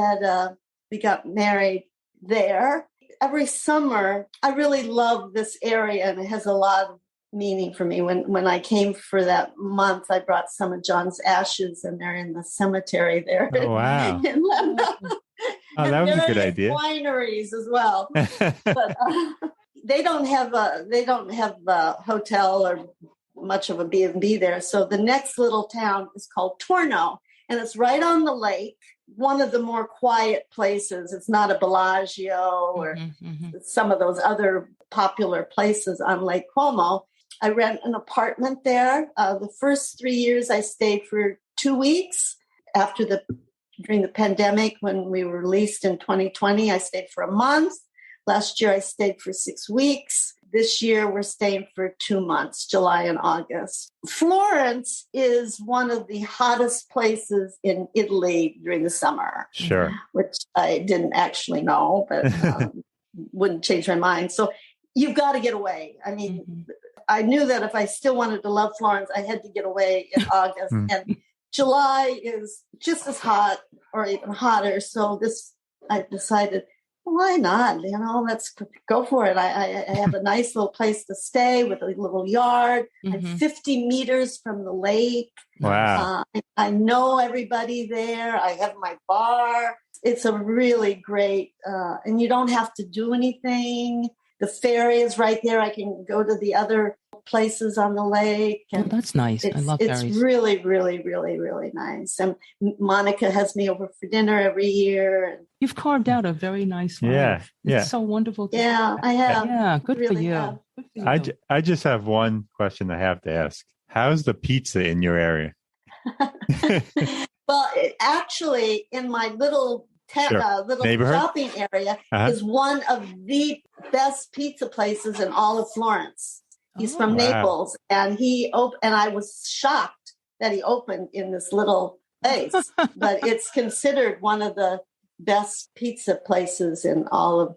got married there. Every summer, I really love this area, and it has a lot of meaning for me. When I came for that month, I brought some of John's ashes, and they're in the cemetery there. Oh, wow. In Lemna. Oh, that was a good idea. Wineries as well, but they don't have a hotel or much of a B&B there. So the next little town is called Torno, and it's right on the lake. One of the more quiet places. It's not a Bellagio or some of those other popular places on Lake Como. I rent an apartment there. The first 3 years I stayed for 2 weeks. During the pandemic, when we were released in 2020, I stayed for a month. Last year, I stayed for 6 weeks. This year, we're staying for 2 months, July and August. Florence is one of the hottest places in Italy during the summer. Sure. Which I didn't actually know, but wouldn't change my mind. So you've got to get away. I mean, I knew that if I still wanted to love Florence, I had to get away in August. And July is just as hot or even hotter. So I decided, why not? Let's go for it. I have a nice little place to stay with a little yard. I'm 50 meters from the lake. Wow. I know everybody there. I have my bar. It's a really great, and you don't have to do anything. The ferry is right there. I can go to the other places on the lake. And that's nice. I love ferries. It's really, really, really, really nice. And Monica has me over for dinner every year. You've carved out a very nice life. Yeah. It's so wonderful. I have. Yeah, good for you. I just have one question I have to ask. How's the pizza in your area? Well, actually, in my little shopping area is one of the best pizza places in all of Florence. He's from Naples, and I was shocked that he opened in this little place, but it's considered one of the best pizza places in all of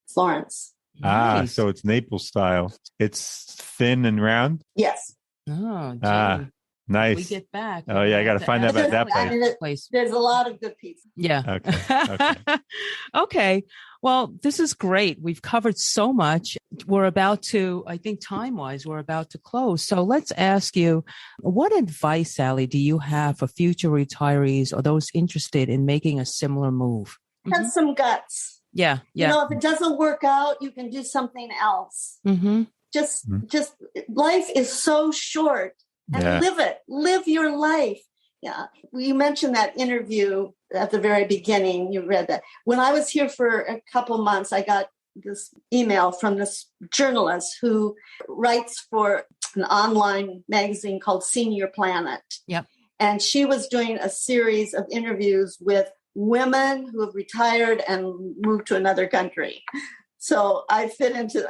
Florence. Nice. So it's Naples style. It's thin and round? Yes. Oh, gee. Nice. We get back. Oh, yeah. I got to find out about that place. There's a lot of good pizza. Yeah. Okay. Okay. Well, this is great. We've covered so much. We're about to, I think time-wise, we're about to close. So let's ask you, what advice, Sally, do you have for future retirees or those interested in making a similar move? Have some guts. Yeah. If it doesn't work out, you can do something else. Just life is so short. And live your life. Yeah. You mentioned that interview at the very beginning. You read that. When I was here for a couple months, I got this email from this journalist who writes for an online magazine called Senior Planet. Yep. And she was doing a series of interviews with women who have retired and moved to another country. So I fit into,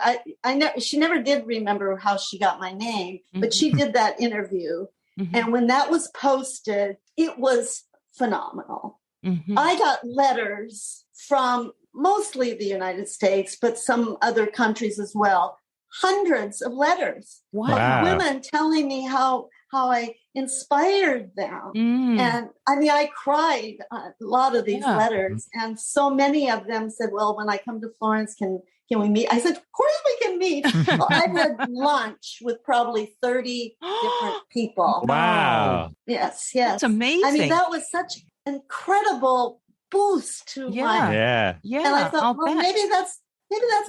she never did remember how she got my name, but she did that interview. And when that was posted, it was phenomenal. I got letters from mostly the United States, but some other countries as well. Hundreds of letters. Wow. Of women telling me how I inspired them. And I mean, I cried a lot of these letters. And so many of them said, well, when I come to Florence, can we meet? I said, of course we can meet. Well, I had lunch with probably 30 different people. Wow. Yes. That's amazing. I mean, that was such an incredible boost to my... Yeah. And I thought, well, maybe that's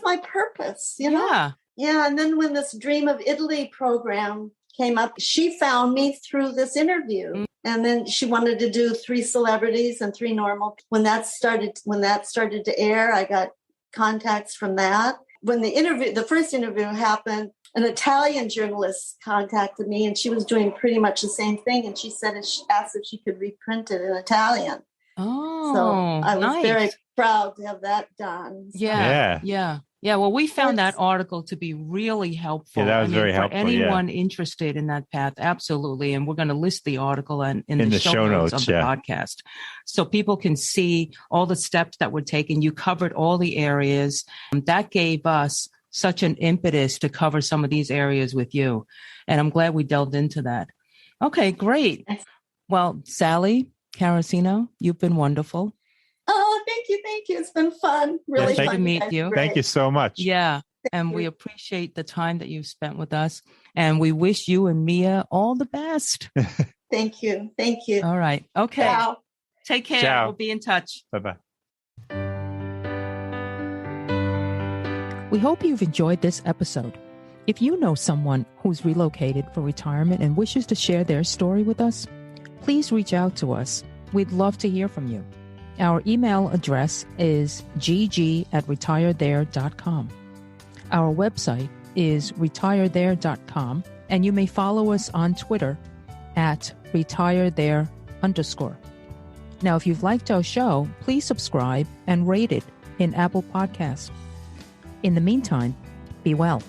my purpose, you know? Yeah. And then when this Dream of Italy program came up, she found me through this interview. And then she wanted to do 3 celebrities and 3 normal. When that started to air, I got contacts from that. When the first interview happened, an Italian journalist contacted me, and she was doing pretty much the same thing. And she asked if she could reprint it in Italian. Oh, so I was nice. very proud to have that done. So. Yeah. Well, we found that article to be really helpful. Yeah, that was very helpful. For anyone interested in that path, absolutely. And we're going to list the article in the show notes of the podcast, so people can see all the steps that were taken. You covered all the areas. That gave us such an impetus to cover some of these areas with you. And I'm glad we delved into that. Okay, great. Well, Sally Carrocino, you've been wonderful. Oh, thank you. It's been fun. Really fun to meet you. Thank you so much. Yeah. And we appreciate the time that you've spent with us. And we wish you and Mia all the best. Thank you. All right. Okay. Ciao. Take care. Ciao. We'll be in touch. Bye-bye. We hope you've enjoyed this episode. If you know someone who's relocated for retirement and wishes to share their story with us, please reach out to us. We'd love to hear from you. Our email address is gg@retirethere.com. Our website is retirethere.com, and you may follow us on Twitter @retirethere_. Now, if you've liked our show, please subscribe and rate it in Apple Podcasts. In the meantime, be well.